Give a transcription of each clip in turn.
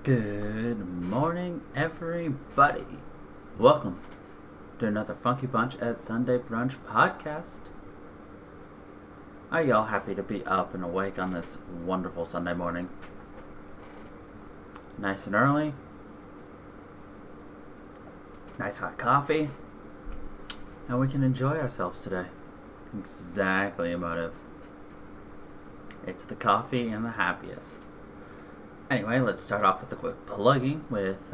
Good morning, everybody. Welcome to another Funky Bunch at Sunday Brunch Podcast. Are y'all happy to be up and awake on this wonderful Sunday morning? Nice and early. Nice hot coffee. And we can enjoy ourselves today. Exactly, emotive. It's the coffee and the happiest. Anyway, let's start off with a quick plugging with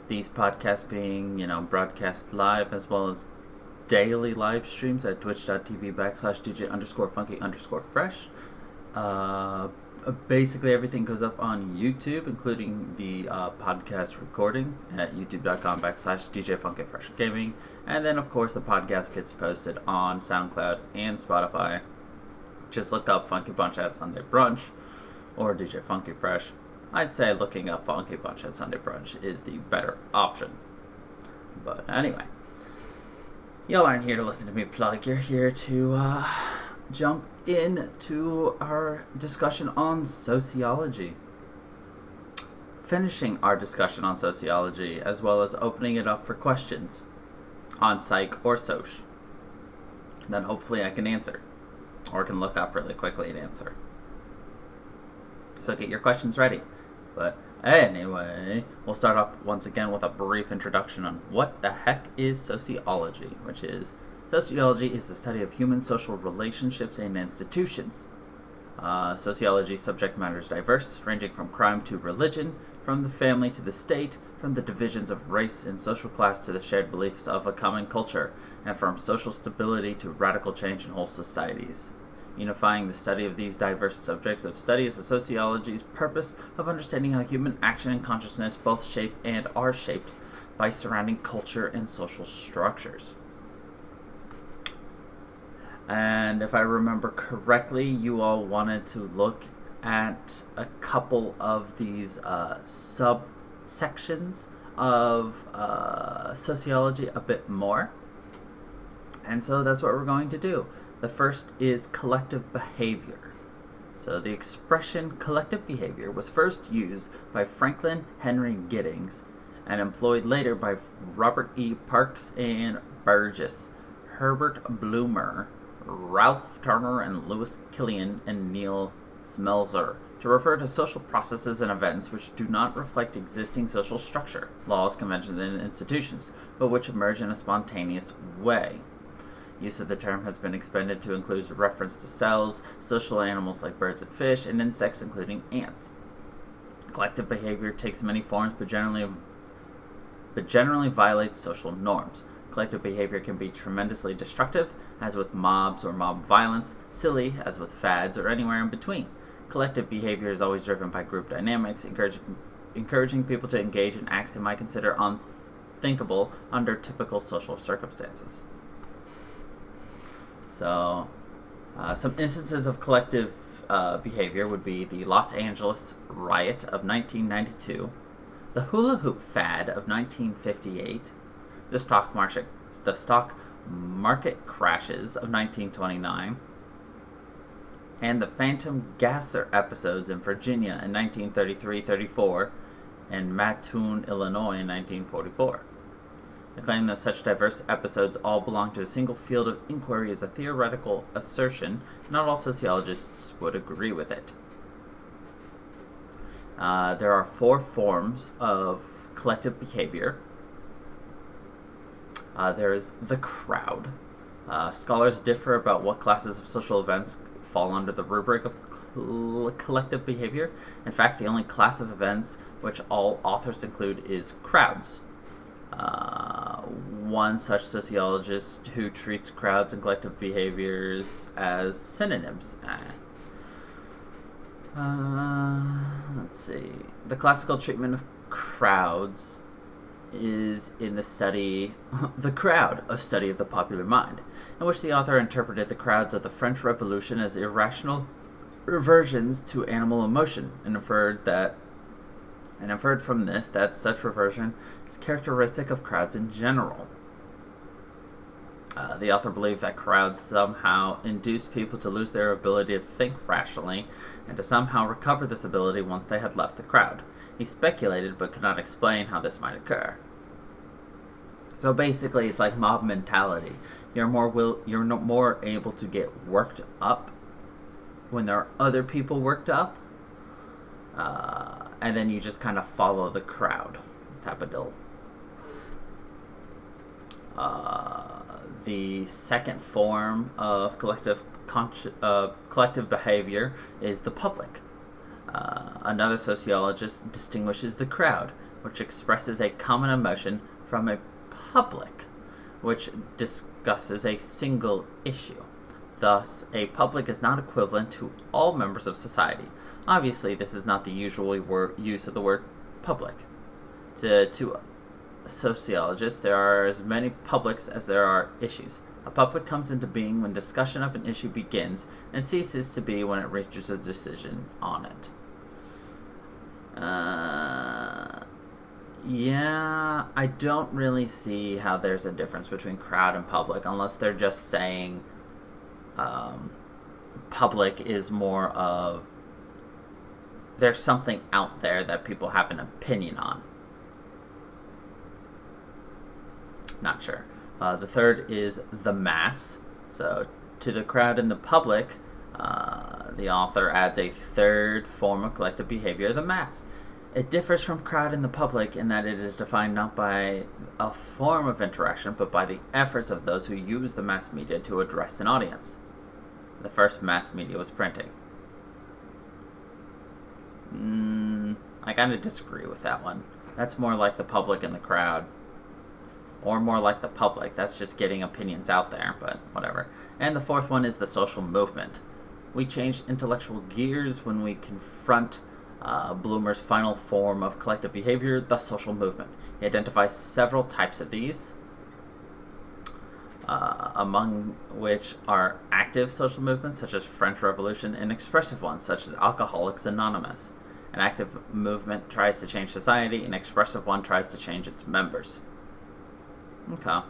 these podcasts being, broadcast live as well as daily live streams at twitch.tv/DJ_funky_fresh. Basically, everything goes up on YouTube, including the podcast recording at youtube.com/DJ_funkyfreshgaming. And then, of course, the podcast gets posted on SoundCloud and Spotify. Just look up Funky Bunch at Sunday Brunch or DJ Funky Fresh. I'd say looking up Funky Bunch at Sunday Brunch is the better option. But anyway, y'all aren't here to listen to me plug. You're here to jump into our discussion on sociology. Finishing our discussion on sociology, as well as opening it up for questions on psych or soc. Then hopefully I can answer, or can look up really quickly and answer. So get your questions ready. But anyway, we'll start off once again with a brief introduction on what the heck is sociology, which is, sociology is the study of human social relationships and institutions. Sociology subject matter is diverse, ranging from crime to religion, from the family to the state, from the divisions of race and social class to the shared beliefs of a common culture, and from social stability to radical change in whole societies. Unifying the study of these diverse subjects of study is the sociology's purpose of understanding how human action and consciousness both shape and are shaped by surrounding culture and social structures. And if I remember correctly, you all wanted to look at a couple of these subsections of sociology a bit more. And so that's what we're going to do. The first is collective behavior. So the expression collective behavior was first used by Franklin Henry Giddings and employed later by Robert E. Parks and Burgess, Herbert Blumer, Ralph Turner, and Louis Killian and Neil Smelser to refer to social processes and events which do not reflect existing social structure, laws, conventions, and institutions, but which emerge in a spontaneous way. Use of the term has been expanded to include reference to cells, social animals like birds and fish, and insects including ants. Collective behavior takes many forms but generally violates social norms. Collective behavior can be tremendously destructive, as with mobs or mob violence, silly, as with fads, or anywhere in between. Collective behavior is always driven by group dynamics, encouraging people to engage in acts they might consider unthinkable under typical social circumstances. So, some instances of collective behavior would be the Los Angeles riot of 1992, the hula hoop fad of 1958, the stock market crashes of 1929, and the phantom gasser episodes in Virginia in 1933-34 and Mattoon, Illinois in 1944. The claim that such diverse episodes all belong to a single field of inquiry is a theoretical assertion. Not all sociologists would agree with it. There are 4 forms of collective behavior. There is the crowd. Scholars differ about what classes of social events fall under the rubric of collective behavior. In fact, the only class of events which all authors include is crowds. One such sociologist who treats crowds and collective behaviors as synonyms. Let's see. The classical treatment of crowds is in the study The Crowd, a study of the popular mind, in which the author interpreted the crowds of the French Revolution as irrational reversions to animal emotion and inferred from this that such reversion is characteristic of crowds in general. The author believed that crowds somehow induced people to lose their ability to think rationally and to somehow recover this ability once they had left the crowd. He speculated but could not explain how this might occur. So basically, it's like mob mentality. You're more able to get worked up when there are other people worked up, and then you just kind of follow the crowd type of deal. The second form of collective behavior is the public. Another sociologist distinguishes the crowd, which expresses a common emotion, from a public, which discusses a single issue. Thus, a public is not equivalent to all members of society. Obviously, this is not the usual use of the word public. To sociologists, there are as many publics as there are issues. A public comes into being when discussion of an issue begins and ceases to be when it reaches a decision on it. Yeah, I don't really see how there's a difference between crowd and public, unless they're just saying public is more of there's something out there that people have an opinion on. Not sure. The third is the mass. So to the crowd and the public, the author adds a third form of collective behavior, the mass. It differs from crowd and the public in that it is defined not by a form of interaction, but by the efforts of those who use the mass media to address an audience. The first mass media was printing. I kind of disagree with that one. That's more like the public and the crowd. Or more like the public. That's just getting opinions out there, but whatever. And the fourth one is the social movement. We change intellectual gears when we confront Bloomer's final form of collective behavior, the social movement. He identifies several types of these, among which are active social movements, such as French Revolution, and expressive ones, such as Alcoholics Anonymous. An active movement tries to change society, an expressive one tries to change its members. Okay.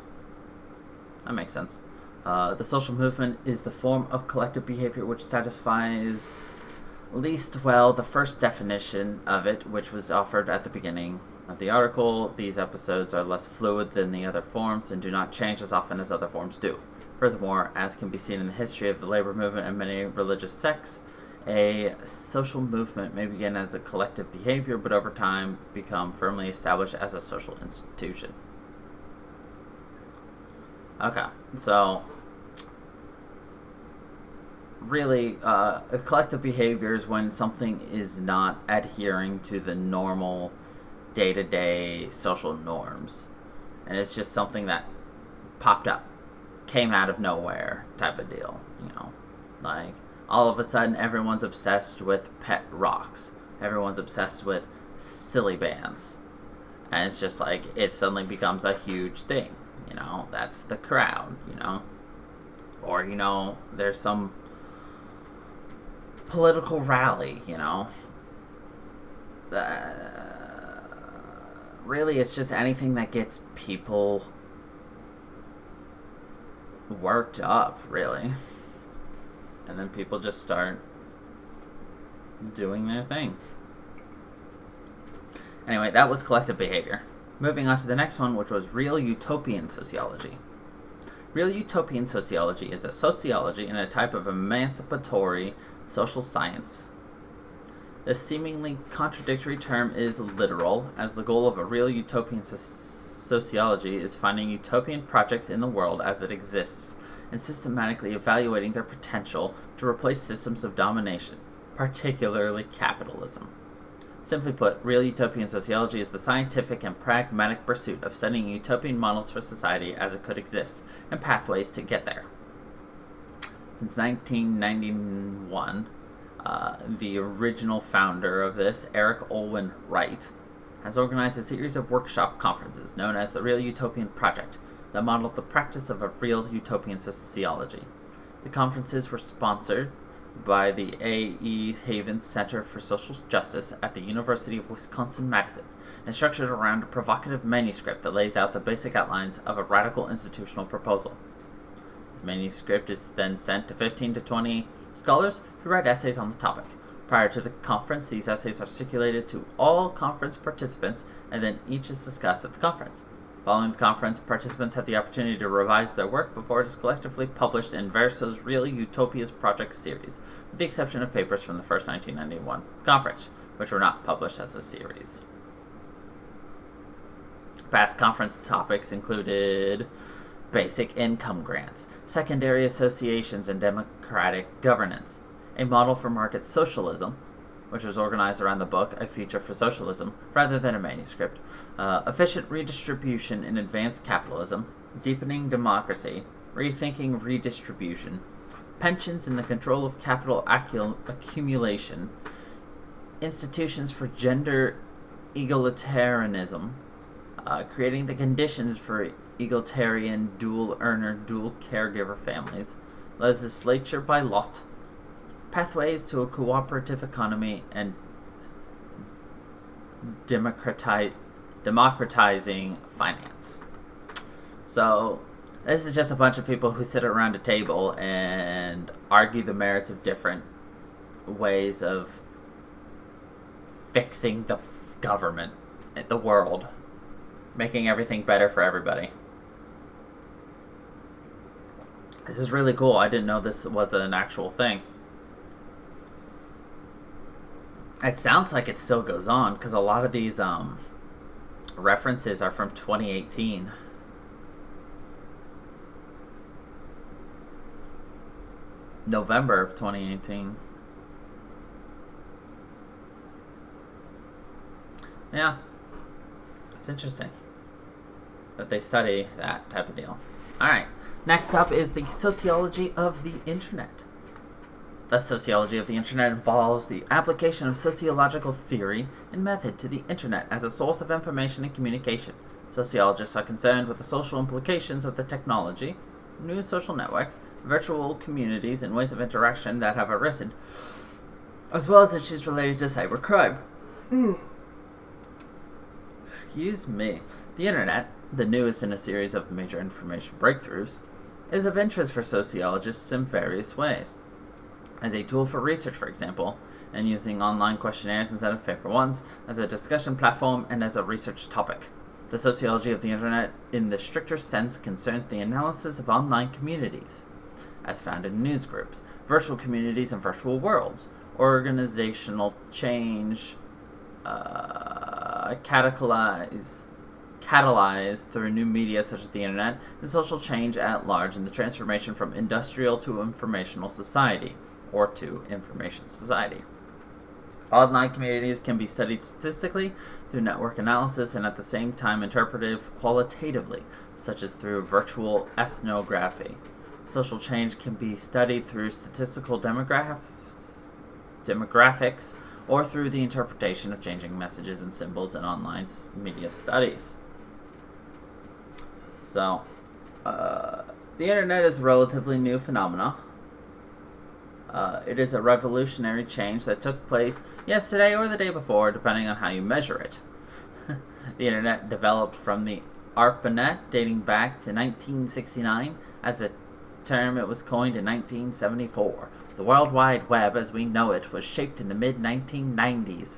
That makes sense. The social movement is the form of collective behavior which satisfies least well the first definition of it, which was offered at the beginning of the article. These episodes are less fluid than the other forms and do not change as often as other forms do. Furthermore, as can be seen in the history of the labor movement and many religious sects, a social movement may begin as a collective behavior, but over time become firmly established as a social institution. Okay, so really, a collective behavior is when something is not adhering to the normal day-to-day social norms, and it's just something that popped up, came out of nowhere type of deal, like all of a sudden everyone's obsessed with pet rocks, everyone's obsessed with silly bands, and it's just like it suddenly becomes a huge thing. That's the crowd, or there's some political rally, really it's just anything that gets people worked up, really, and then people just start doing their thing. Anyway, that was collective behavior. Moving on to the next one, which was real utopian sociology. Real utopian sociology is a sociology and a type of emancipatory social science. This seemingly contradictory term is literal, as the goal of a real utopian sociology is finding utopian projects in the world as it exists and systematically evaluating their potential to replace systems of domination, particularly capitalism. Simply put, real utopian sociology is the scientific and pragmatic pursuit of setting utopian models for society as it could exist, and pathways to get there. Since 1991, the original founder of this, Eric Olwen Wright, has organized a series of workshop conferences known as the Real Utopian Project that modeled the practice of a real utopian sociology. The conferences were sponsored by the A.E. Havens Center for Social Justice at the University of Wisconsin-Madison, and structured around a provocative manuscript that lays out the basic outlines of a radical institutional proposal. The manuscript is then sent to 15 to 20 scholars who write essays on the topic. Prior to the conference, these essays are circulated to all conference participants, and then each is discussed at the conference. Following the conference, participants have the opportunity to revise their work before it is collectively published in Verso's Real Utopias Project series, with the exception of papers from the first 1991 conference, which were not published as a series. Past conference topics included basic income grants, secondary associations, and democratic governance, a model for market socialism, which was organized around the book A Future for Socialism, rather than a manuscript, efficient redistribution in advanced capitalism, deepening democracy, rethinking redistribution, pensions and the control of capital accumulation, institutions for gender egalitarianism, creating the conditions for egalitarian dual-earner, dual-caregiver families, legislature by lot, pathways to a cooperative economy, and democratizing finance. So, this is just a bunch of people who sit around a table and argue the merits of different ways of fixing the government, the world, making everything better for everybody. This is really cool. I didn't know this was an actual thing. It sounds like it still goes on, because a lot of these references are from 2018. November of 2018. Yeah. It's interesting that they study that type of deal. Alright. Next up is the sociology of the internet. The sociology of the internet involves the application of sociological theory and method to the internet as a source of information and communication. Sociologists are concerned with the social implications of the technology, new social networks, virtual communities, and ways of interaction that have arisen, as well as issues related to cybercrime. Excuse me. The internet, the newest in a series of major information breakthroughs, is of interest for sociologists in various ways. As a tool for research, for example, and using online questionnaires instead of paper ones, as a discussion platform, and as a research topic. The sociology of the internet, in the stricter sense, concerns the analysis of online communities, as found in newsgroups, virtual communities, and virtual worlds, organizational change, catalyzed through new media such as the internet, and social change at large in the transformation from industrial to informational society, or to information society. Online communities can be studied statistically through network analysis and at the same time interpreted qualitatively, such as through virtual ethnography. Social change can be studied through statistical demographics, or through the interpretation of changing messages and symbols in online media studies. So, the internet is a relatively new phenomenon. It is a revolutionary change that took place yesterday or the day before, depending on how you measure it. The internet developed from the ARPANET, dating back to 1969. As a term, it was coined in 1974. The World Wide Web, as we know it, was shaped in the mid-1990s,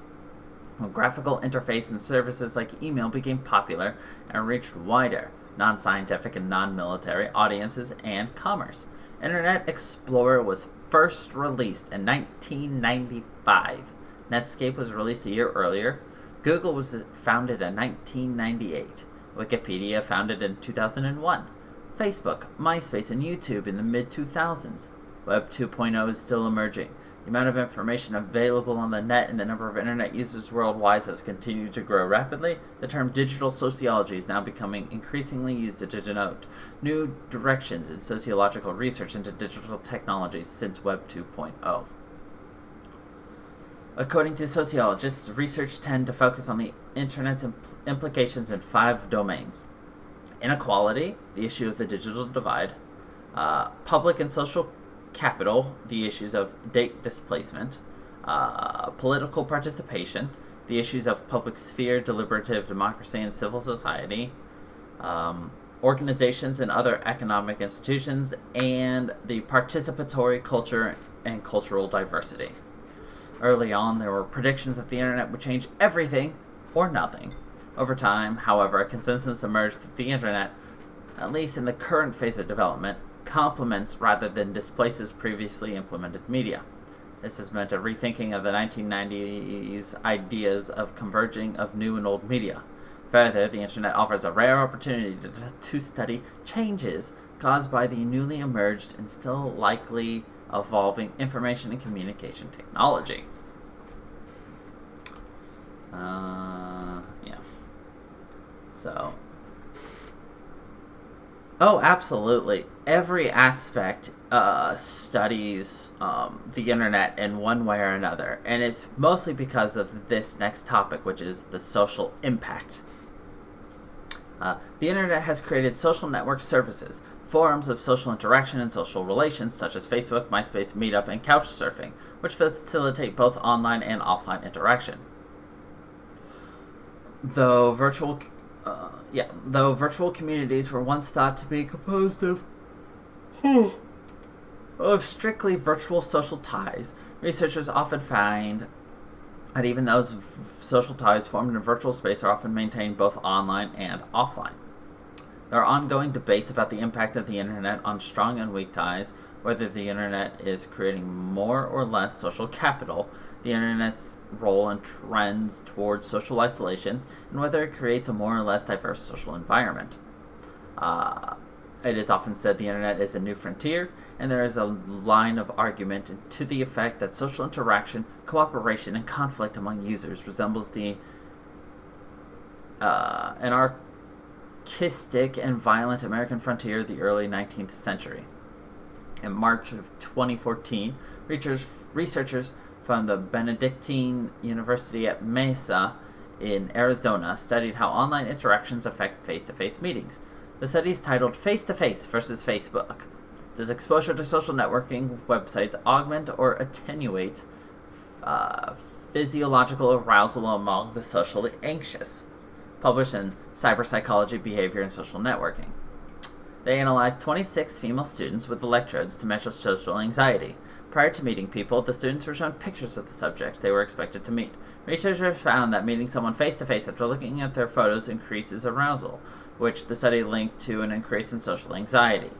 when graphical interface and services like email became popular and reached wider, non-scientific and non-military audiences and commerce. Internet Explorer was first released in 1995. Netscape was released a year earlier. Google was founded in 1998. Wikipedia founded in 2001. Facebook, MySpace, and YouTube in the mid-2000s. Web 2.0 is still emerging. The amount of information available on the net and the number of internet users worldwide has continued to grow rapidly. The term digital sociology is now becoming increasingly used to denote new directions in sociological research into digital technologies since Web 2.0. According to sociologists, research tend to focus on the internet's implications in 5 domains: inequality, the issue of the digital divide; public and social capital, the issues of data displacement; political participation, the issues of public sphere, deliberative democracy, and civil society; organizations and other economic institutions, and the participatory culture and cultural diversity. Early on, there were predictions that the internet would change everything or nothing. Over time, however, a consensus emerged that the internet, at least in the current phase of development, complements rather than displaces previously implemented media. This has meant a rethinking of the 1990s ideas of converging of new and old media. Further, the internet offers a rare opportunity to study changes caused by the newly emerged and still likely evolving information and communication technology. Oh, absolutely. Every aspect studies the internet in one way or another, and it's mostly because of this next topic, which is the social impact. The internet has created social network services, forums of social interaction and social relations, such as Facebook, MySpace, Meetup, and Couchsurfing, which facilitate both online and offline interaction. Though virtual communities were once thought to be composed of strictly virtual social ties, researchers often find that even those social ties formed in a virtual space are often maintained both online and offline. There are ongoing debates about the impact of the internet on strong and weak ties, whether the internet is creating more or less social capital, the internet's role and trends towards social isolation, and whether it creates a more or less diverse social environment. It is often said the internet is a new frontier, and there is a line of argument to the effect that social interaction, cooperation, and conflict among users resembles the anarchistic and violent American frontier of the early 19th century. In March of 2014, researchers from the Benedictine University at Mesa in Arizona studied how online interactions affect face-to-face meetings. The study is titled Face-to-Face versus Facebook. Does exposure to social networking websites augment or attenuate physiological arousal among the socially anxious? Published in Cyber-Psychology, Behavior, and Social Networking. They analyzed 26 female students with electrodes to measure social anxiety. Prior to meeting people, the students were shown pictures of the subject they were expected to meet. Researchers found that meeting someone face-to-face after looking at their photos increases arousal, which the study linked to an increase in social anxiety.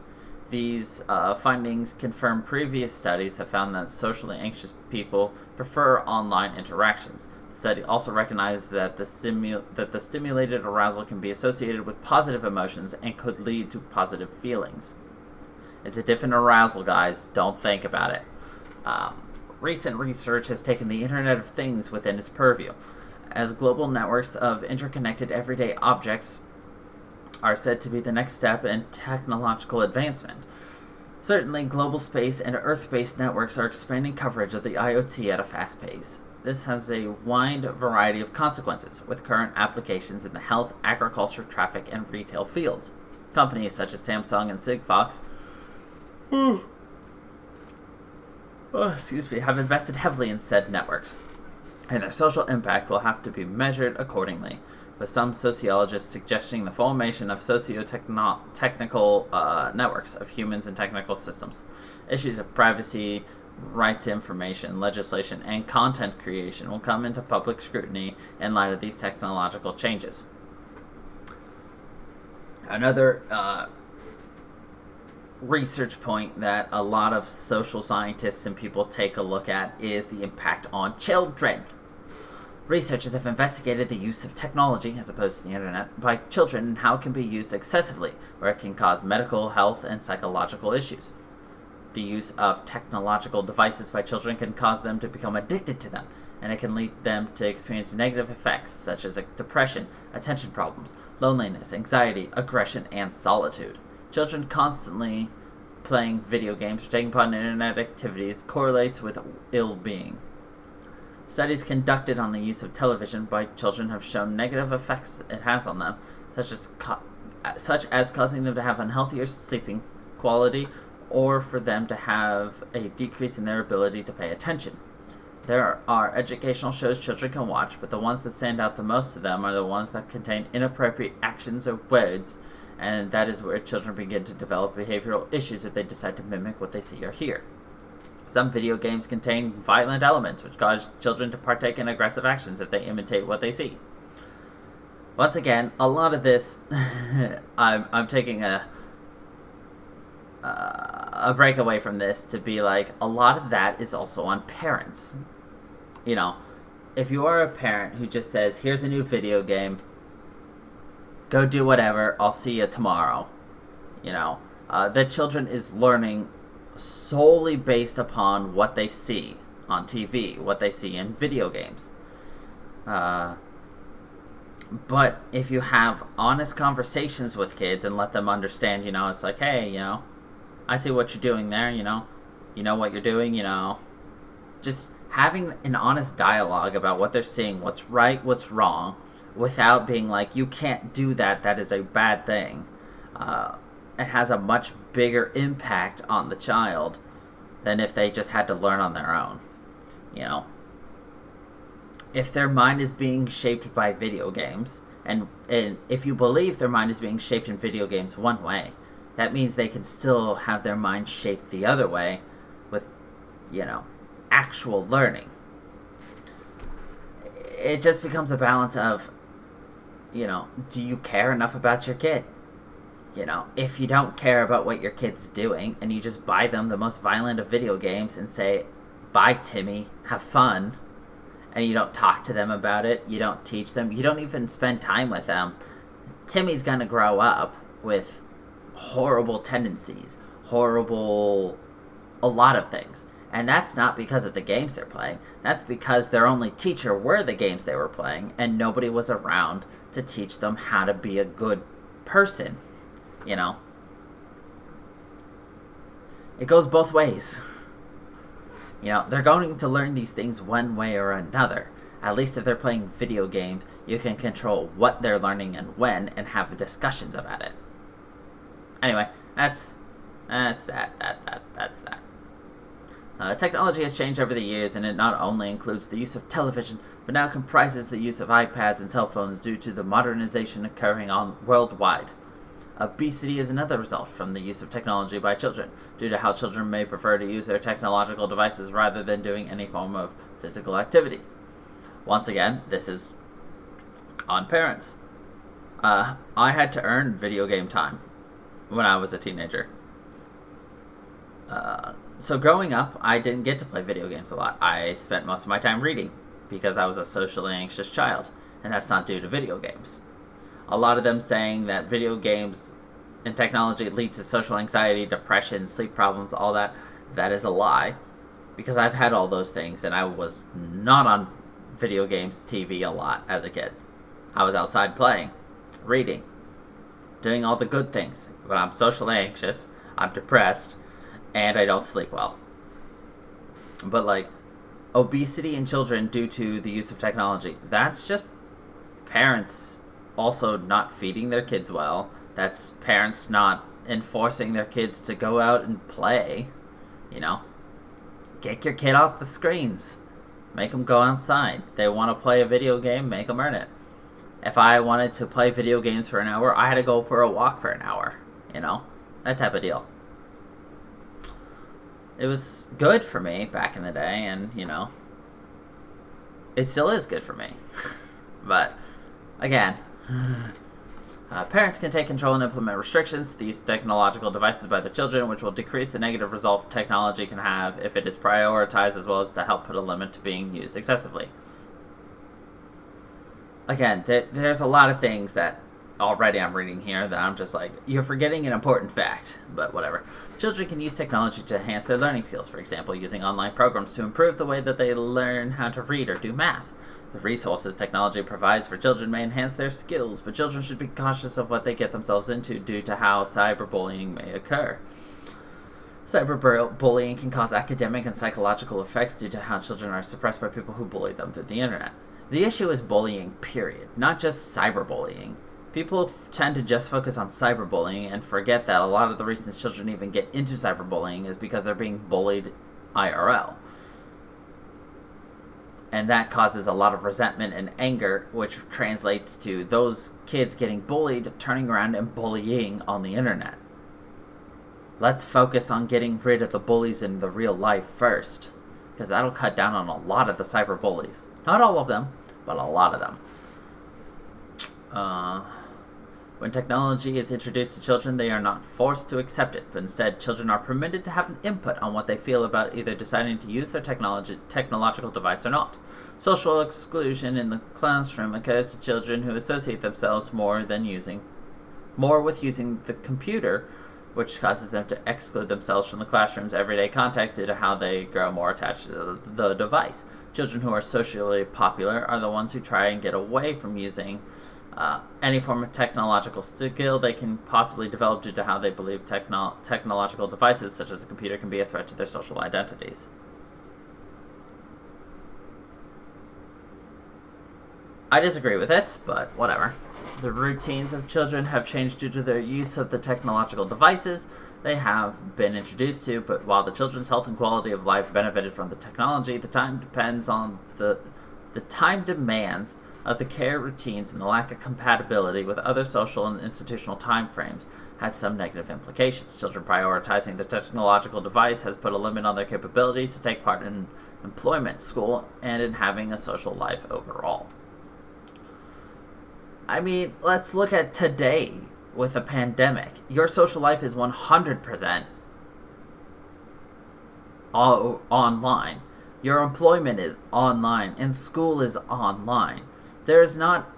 These findings confirm previous studies that found that socially anxious people prefer online interactions. The study also recognized that the stimulated arousal can be associated with positive emotions and could lead to positive feelings. It's a different arousal, guys. Don't think about it. Recent research has taken the Internet of Things within its purview, as global networks of interconnected everyday objects are said to be the next step in technological advancement. Certainly, global space and Earth-based networks are expanding coverage of the IoT at a fast pace. This has a wide variety of consequences, with current applications in the health, agriculture, traffic, and retail fields. Companies such as Samsung and Sigfox have invested heavily in said networks, and their social impact will have to be measured accordingly, with some sociologists suggesting the formation of socio-technical networks of humans and technical systems. Issues of privacy, right to information, legislation, and content creation will come into public scrutiny in light of these technological changes. Another research point that a lot of social scientists and people take a look at is the impact on children. Researchers have investigated the use of technology, as opposed to the internet, by children and how it can be used excessively, where it can cause medical, health, and psychological issues. The use of technological devices by children can cause them to become addicted to them, and it can lead them to experience negative effects such as depression, attention problems, loneliness, anxiety, aggression, and solitude. Children constantly playing video games or taking part in internet activities correlates with ill-being. Studies conducted on the use of television by children have shown negative effects it has on them, such as causing them to have unhealthier sleeping quality, or for them to have a decrease in their ability to pay attention. There are educational shows children can watch, but the ones that stand out the most to them are the ones that contain inappropriate actions or words and that is where children begin to develop behavioral issues if they decide to mimic what they see or hear. Some video games contain violent elements which cause children to partake in aggressive actions if they imitate what they see. Once again, a lot of this, I'm taking a break away from this to be like, a lot of that is also on parents. You know, if you are a parent who just says, here's a new video game, go do whatever, I'll see you tomorrow. You know, the children is learning solely based upon what they see on TV, what they see in video games. But if you have honest conversations with kids and let them understand, you know, it's like, hey, you know, I see what you're doing there, you know what you're doing, you know, just having an honest dialogue about what they're seeing, what's right, what's wrong, without being like, you can't do that, that is a bad thing. It has a much bigger impact on the child than if they just had to learn on their own. You know, if their mind is being shaped by video games, and if you believe their mind is being shaped in video games one way, that means they can still have their mind shaped the other way with, you know, actual learning. It just becomes a balance of, you know, do you care enough about your kid? You know, if you don't care about what your kid's doing and you just buy them the most violent of video games and say, bye, Timmy, have fun, and you don't talk to them about it, you don't teach them, you don't even spend time with them, Timmy's gonna grow up with horrible tendencies, a lot of things. And that's not because of the games they're playing. That's because their only teacher were the games they were playing, and nobody was around to teach them how to be a good person. You know, it goes both ways. You know, they're going to learn these things one way or another. At least if they're playing video games, you can control what they're learning and when, and have discussions about it. Anyway, that's that. Technology has changed over the years, and it not only includes the use of television, but now comprises the use of iPads and cell phones due to the modernization occurring worldwide. Obesity is another result from the use of technology by children, due to how children may prefer to use their technological devices rather than doing any form of physical activity. Once again, this is on parents. I had to earn video game time when I was a teenager. So growing up, I didn't get to play video games a lot. I spent most of my time reading, because I was a socially anxious child, and that's not due to video games. A lot of them saying that video games and technology lead to social anxiety, depression, sleep problems, all that. That is a lie, because I've had all those things, and I was not on video games, TV a lot as a kid. I was outside playing, reading, doing all the good things. But I'm socially anxious, I'm depressed, and I don't sleep well. But like, obesity in children due to the use of technology, that's just parents also not feeding their kids well. That's parents not enforcing their kids to go out and play. You know, get your kid off the screens. Make them go outside. They want to play a video game, make them earn it. If I wanted to play video games for an hour, I had to go for a walk for an hour. You know, that type of deal. It was good for me back in the day, and, you know, it still is good for me. But, again, parents can take control and implement restrictions to these technological devices by the children, which will decrease the negative result technology can have if it is prioritized, as well as to help put a limit to being used excessively. Again, there's a lot of things that already I'm reading here that I'm just like, you're forgetting an important fact, but whatever. Children can use technology to enhance their learning skills, for example, using online programs to improve the way that they learn how to read or do math. The resources technology provides for children may enhance their skills, but children should be cautious of what they get themselves into due to how cyberbullying may occur. Cyberbullying can cause academic and psychological effects due to how children are suppressed by people who bully them through the internet. The issue is bullying, period, not just cyberbullying. People tend to just focus on cyberbullying and forget that a lot of the reasons children even get into cyberbullying is because they're being bullied IRL. And that causes a lot of resentment and anger, which translates to those kids getting bullied, turning around and bullying on the internet. Let's focus on getting rid of the bullies in the real life first, because that'll cut down on a lot of the cyber bullies. Not all of them, but a lot of them. When technology is introduced to children, they are not forced to accept it, but instead children are permitted to have an input on what they feel about either deciding to use their technological device or not. Social exclusion in the classroom occurs to children who associate themselves more with using the computer, which causes them to exclude themselves from the classroom's everyday context due to how they grow more attached to the device. Children who are socially popular are the ones who try and get away from using any form of technological skill they can possibly develop due to how they believe technological devices, such as a computer, can be a threat to their social identities. I disagree with this, but whatever. The routines of children have changed due to their use of the technological devices they have been introduced to, but while the children's health and quality of life benefited from the technology, the time demands of the care routines and the lack of compatibility with other social and institutional time frames had some negative implications. Children prioritizing the technological device has put a limit on their capabilities to take part in employment, school, and in having a social life overall. I mean, let's look at today with a pandemic. Your social life is 100% all online. Your employment is online, and school is online. There's not,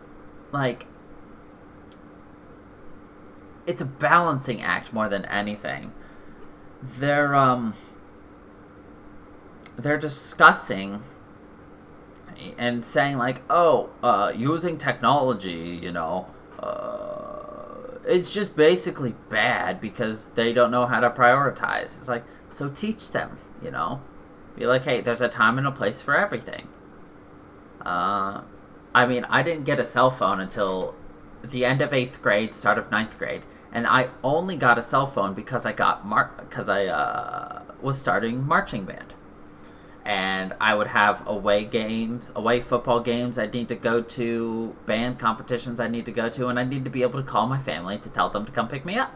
it's a balancing act more than anything. They're discussing and saying using technology, it's just basically bad because they don't know how to prioritize. It's like, so teach them, Be like, hey, there's a time and a place for everything. I didn't get a cell phone until the end of 8th grade, start of 9th grade, and I only got a cell phone because I was starting marching band. And I would have away football games I need to go to, band competitions I need to go to, and I need to be able to call my family to tell them to come pick me up.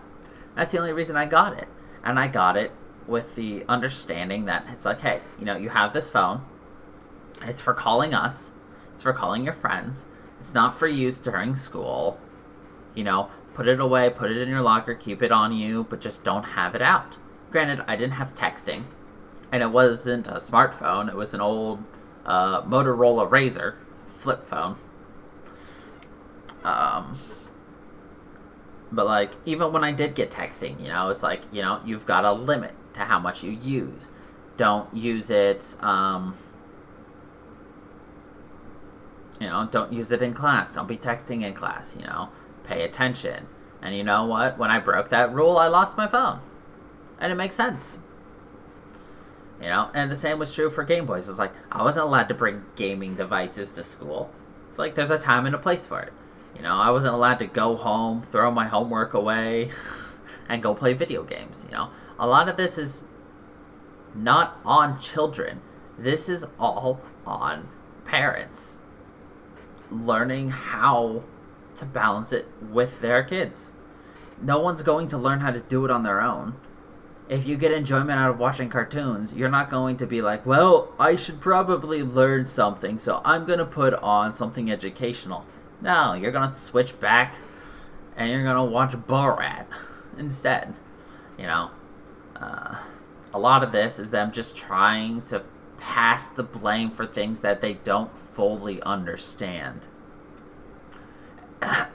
That's the only reason I got it. And I got it with the understanding that it's like, hey, you have this phone. It's for calling us. It's for calling your friends. It's not for use during school. Put it away, put it in your locker, keep it on you, but just don't have it out. Granted, I didn't have texting. And it wasn't a smartphone. It was an old Motorola Razr flip phone. But even when I did get texting, it's like, you've got a limit to how much you use. Don't use it, don't use it in class. Don't be texting in class, Pay attention. And you know what? When I broke that rule, I lost my phone. And it makes sense. And the same was true for Game Boys. It's like, I wasn't allowed to bring gaming devices to school. It's like, there's a time and a place for it. I wasn't allowed to go home, throw my homework away, and go play video games, A lot of this is not on children. This is all on parents. Learning how to balance it with their kids. No one's going to learn how to do it on their own. If you get enjoyment out of watching cartoons, you're not going to be like, well, I should probably learn something, so I'm going to put on something educational. No, you're going to switch back, and you're going to watch Borat instead. A lot of this is them just trying to pass the blame for things that they don't fully understand.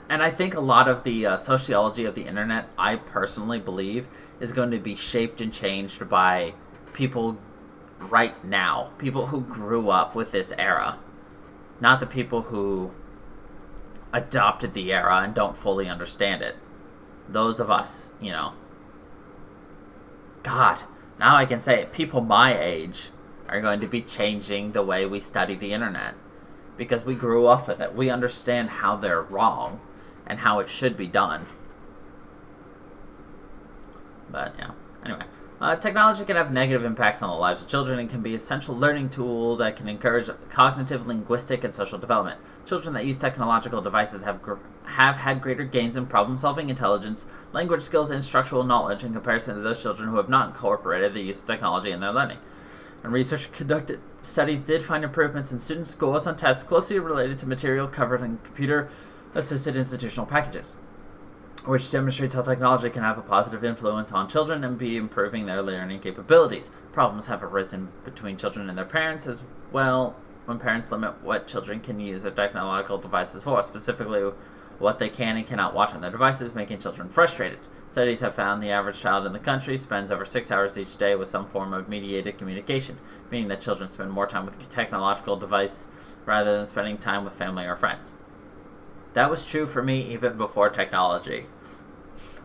And I think a lot of the sociology of the internet, I personally believe, is going to be shaped and changed by people right now. People who grew up with this era. Not the people who adopted the era and don't fully understand it. Those of us, God, now I can say it. People my age are going to be changing the way we study the internet. Because we grew up with it. We understand how they're wrong and how it should be done. But, yeah. Anyway, Technology can have negative impacts on the lives of children and can be an essential learning tool that can encourage cognitive, linguistic, and social development. Children that use technological devices have had greater gains in problem-solving intelligence, language skills, and structural knowledge in comparison to those children who have not incorporated the use of technology in their learning. And research conducted studies did find improvements in student scores on tests closely related to material covered in computer-assisted institutional packages, which demonstrates how technology can have a positive influence on children and be improving their learning capabilities. Problems have arisen between children and their parents as well when parents limit what children can use their technological devices for, specifically what they can and cannot watch on their devices, making children frustrated. Studies have found the average child in the country spends over 6 hours each day with some form of mediated communication, meaning that children spend more time with a technological device rather than spending time with family or friends. That was true for me even before technology.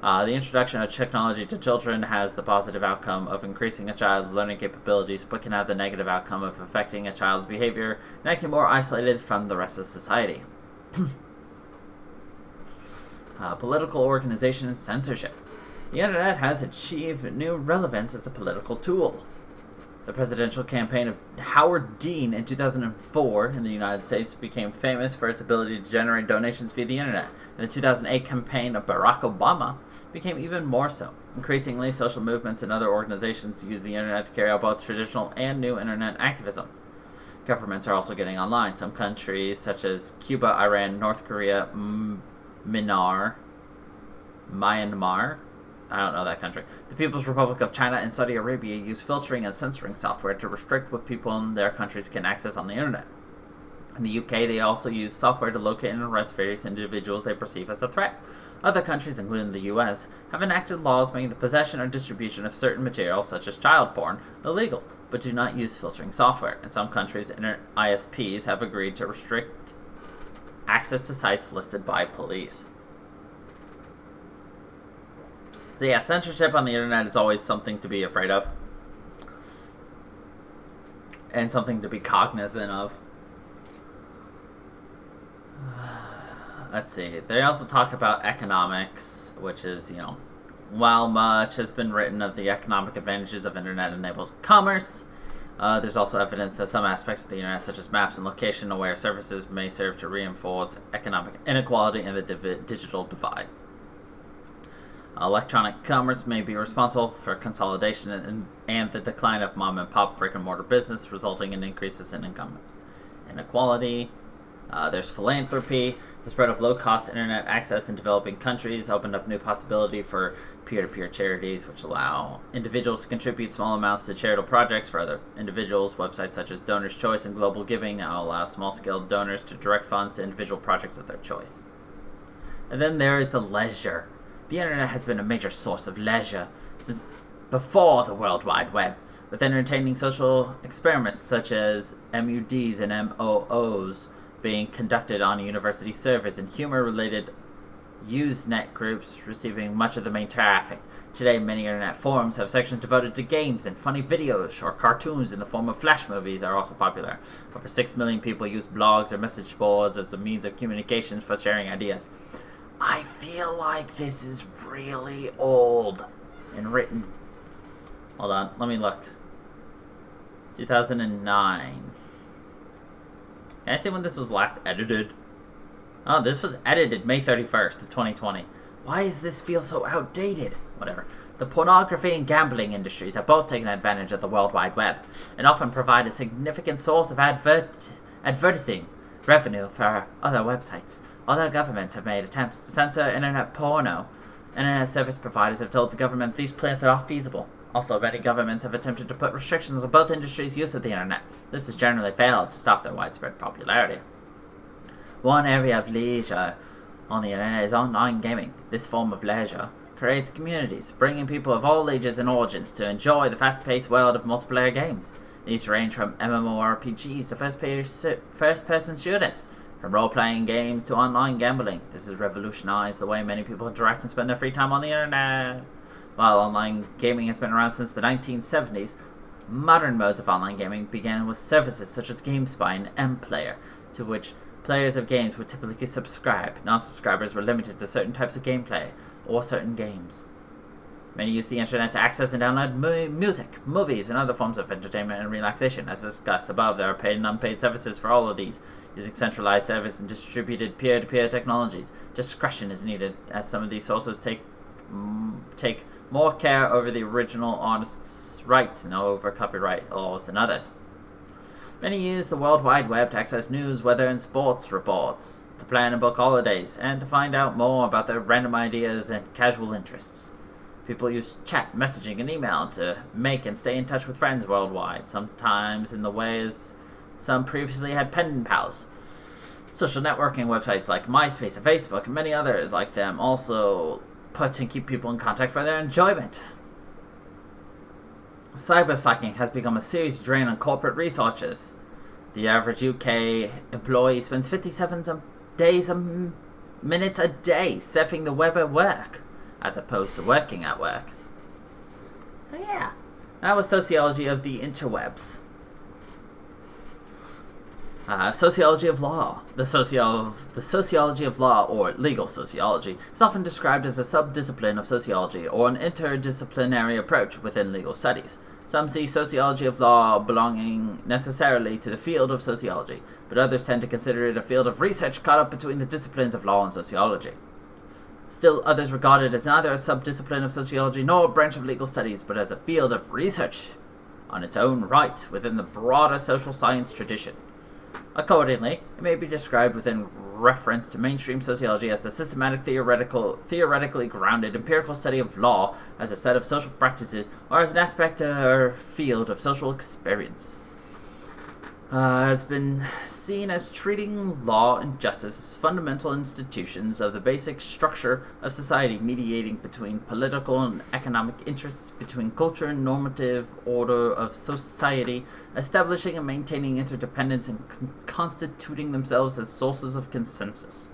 The introduction of technology to children has the positive outcome of increasing a child's learning capabilities, but can have the negative outcome of affecting a child's behavior and making more isolated from the rest of society. Political organization and censorship. The internet has achieved new relevance as a political tool. The presidential campaign of Howard Dean in 2004 in the United States became famous for its ability to generate donations via the internet, and the 2008 campaign of Barack Obama became even more so. Increasingly, social movements and other organizations use the internet to carry out both traditional and new internet activism. Governments are also getting online. Some countries, such as Cuba, Iran, North Korea, Myanmar, I don't know that country, the People's Republic of China, and Saudi Arabia use filtering and censoring software to restrict what people in their countries can access on the internet. In the UK, they also use software to locate and arrest various individuals they perceive as a threat. Other countries, including the US, have enacted laws making the possession or distribution of certain materials, such as child porn, illegal, but do not use filtering software. In some countries, ISPs have agreed to restrict access to sites listed by police. So yeah, censorship on the internet is always something to be afraid of. And something to be cognizant of. Let's see. They also talk about economics, which is, while much has been written of the economic advantages of internet-enabled commerce, there's also evidence that some aspects of the internet, such as maps and location-aware services, may serve to reinforce economic inequality and the digital divide. Electronic commerce may be responsible for consolidation and the decline of mom-and-pop brick-and-mortar business, resulting in increases in income inequality. There's philanthropy. The spread of low-cost internet access in developing countries opened up new possibility for peer-to-peer charities, which allow individuals to contribute small amounts to charitable projects for other individuals. Websites such as Donors' Choice and Global Giving now allow small-scale donors to direct funds to individual projects of their choice. And then there is the leisure. The internet has been a major source of leisure since before the World Wide Web, with entertaining social experiments such as MUDs and MOOs being conducted on university servers and humor-related Usenet groups receiving much of the main traffic. Today, many internet forums have sections devoted to games, and funny videos or cartoons in the form of flash movies are also popular. Over 6 million people use blogs or message boards as a means of communication for sharing ideas. I feel like this is really old and written. Hold on, let me look. 2009. Can I see when this was last edited? Oh, this was edited May 31st of 2020. Why does this feel so outdated? Whatever. The pornography and gambling industries have both taken advantage of the World Wide Web and often provide a significant source of advertising revenue for other websites. Other governments have made attempts to censor internet porno. Internet service providers have told the government these plans are not feasible. Also, many governments have attempted to put restrictions on both industries' use of the internet. This has generally failed to stop their widespread popularity. One area of leisure on the internet is online gaming. This form of leisure creates communities, bringing people of all ages and origins to enjoy the fast-paced world of multiplayer games. These range from MMORPGs to first-person shooters, from role-playing games to online gambling. This has revolutionized the way many people interact and spend their free time on the internet. While online gaming has been around since the 1970s, modern modes of online gaming began with services such as GameSpy and MPlayer, to which players of games would typically subscribe. Non-subscribers were limited to certain types of gameplay or certain games. Many use the internet to access and download music, movies, and other forms of entertainment and relaxation. As discussed above, there are paid and unpaid services for all of these. Using centralized service and distributed peer-to-peer technologies, discretion is needed, as some of these sources take more care over the original artist's rights and over copyright laws than others. Many use the World Wide Web to access news, weather, and sports reports, to plan and book holidays, and to find out more about their random ideas and casual interests. People use chat, messaging, and email to make and stay in touch with friends worldwide, sometimes in the ways some previously had pen pals. Social networking websites like MySpace and Facebook and many others like them also put and keep people in contact for their enjoyment. Cyberslacking has become a serious drain on corporate resources. The average UK employee spends 57 minutes a day surfing the web at work, as opposed to working at work. So yeah, that was Sociology of the Interwebs. Sociology of law. The sociology of law, or legal sociology, is often described as a sub-discipline of sociology or an interdisciplinary approach within legal studies. Some see sociology of law belonging necessarily to the field of sociology, but others tend to consider it a field of research caught up between the disciplines of law and sociology. Still, others regard it as neither a sub-discipline of sociology nor a branch of legal studies, but as a field of research on its own right within the broader social science tradition. Accordingly, it may be described within reference to mainstream sociology as the systematic, theoretically grounded empirical study of law as a set of social practices or as an aspect or field of social experience. Has been seen as treating law and justice as fundamental institutions of the basic structure of society, mediating between political and economic interests, between culture and normative order of society, establishing and maintaining interdependence, and constituting themselves as sources of consensus.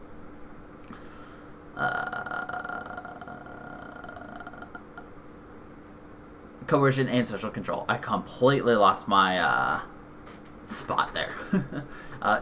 Coercion and social control. I completely lost my spot there.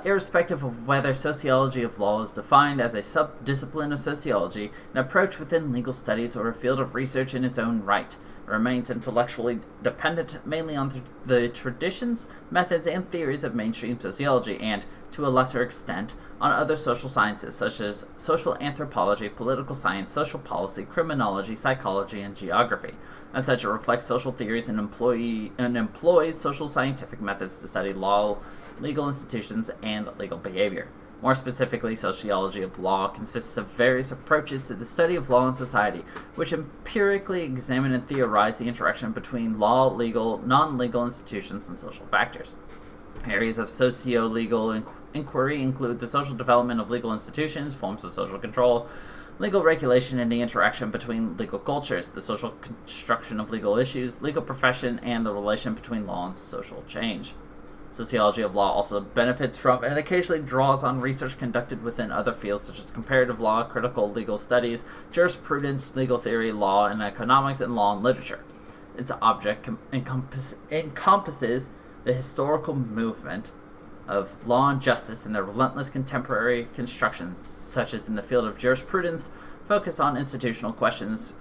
Irrespective of whether sociology of law is defined as a sub-discipline of sociology, an approach within legal studies, or a field of research in its own right, it remains intellectually dependent mainly on the traditions, methods, and theories of mainstream sociology, and, to a lesser extent, on other social sciences such as social anthropology, political science, social policy, criminology, psychology, and geography. As such, it reflects social theories and employs social scientific methods to study law, legal institutions, and legal behavior. More specifically, sociology of law consists of various approaches to the study of law and society, which empirically examine and theorize the interaction between law, legal, non-legal institutions, and social factors. Areas of socio-legal inquiry include the social development of legal institutions, forms of social control, legal regulation, and the interaction between legal cultures, the social construction of legal issues, legal profession, and the relation between law and social change. Sociology of law also benefits from and occasionally draws on research conducted within other fields such as comparative law, critical legal studies, jurisprudence, legal theory, law and economics, and law and literature. Its object encompasses the historical movement of law and justice and their relentless contemporary constructions, such as in the field of jurisprudence, focus on institutional questions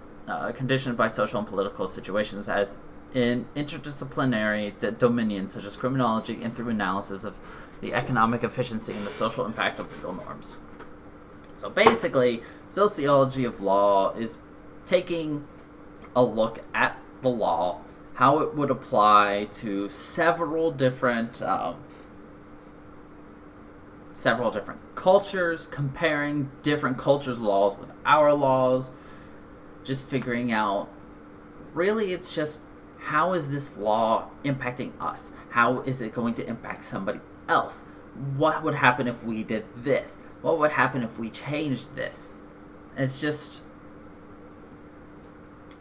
conditioned by social and political situations, as in interdisciplinary dominions such as criminology, and through analysis of the economic efficiency and the social impact of legal norms. So basically, sociology of law is taking a look at the law, how it would apply to several different cultures, comparing different cultures' laws with our laws, just figuring out, really it's just, how is this law impacting us? How is it going to impact somebody else? What would happen if we did this? What would happen if we changed this? It's just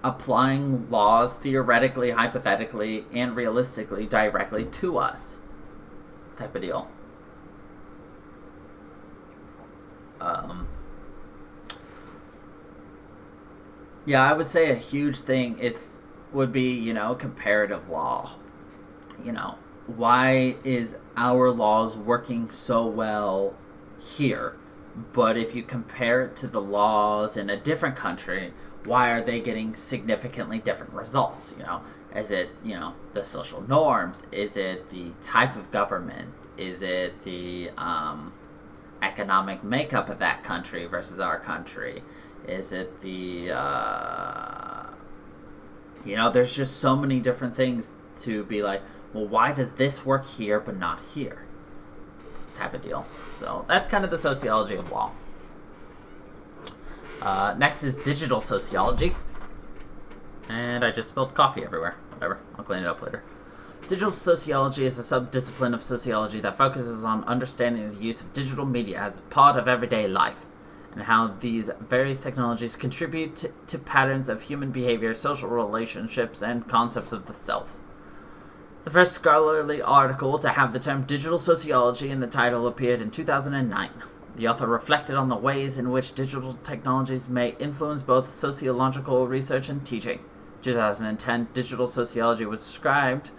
applying laws theoretically, hypothetically, and realistically directly to us type of deal. Yeah, I would say a huge thing would be, comparative law. Why is our laws working so well here? But if you compare it to the laws in a different country, why are they getting significantly different results? Is it, the social norms? Is it the type of government? Is it the economic makeup of that country versus our country? Is it the, there's just so many different things to be like, well, why does this work here but not here? Type of deal. So that's kind of the sociology of law. Next is digital sociology. And I just spilled coffee everywhere. Whatever, I'll clean it up later. Digital sociology is a subdiscipline of sociology that focuses on understanding the use of digital media as a part of everyday life, and how these various technologies contribute to patterns of human behavior, social relationships, and concepts of the self. The first scholarly article to have the term digital sociology in the title appeared in 2009. The author reflected on the ways in which digital technologies may influence both sociological research and teaching. 2010, digital sociology was described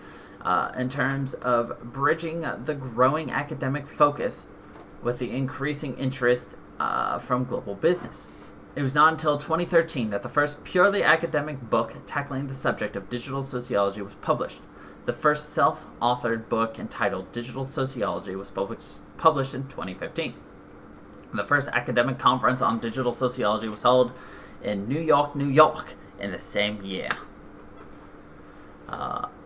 in terms of bridging the growing academic focus with the increasing interest from global business. It was not until 2013 that the first purely academic book tackling the subject of digital sociology was published. The first self-authored book entitled Digital Sociology was published in 2015. The first academic conference on digital sociology was held in New York, in the same year.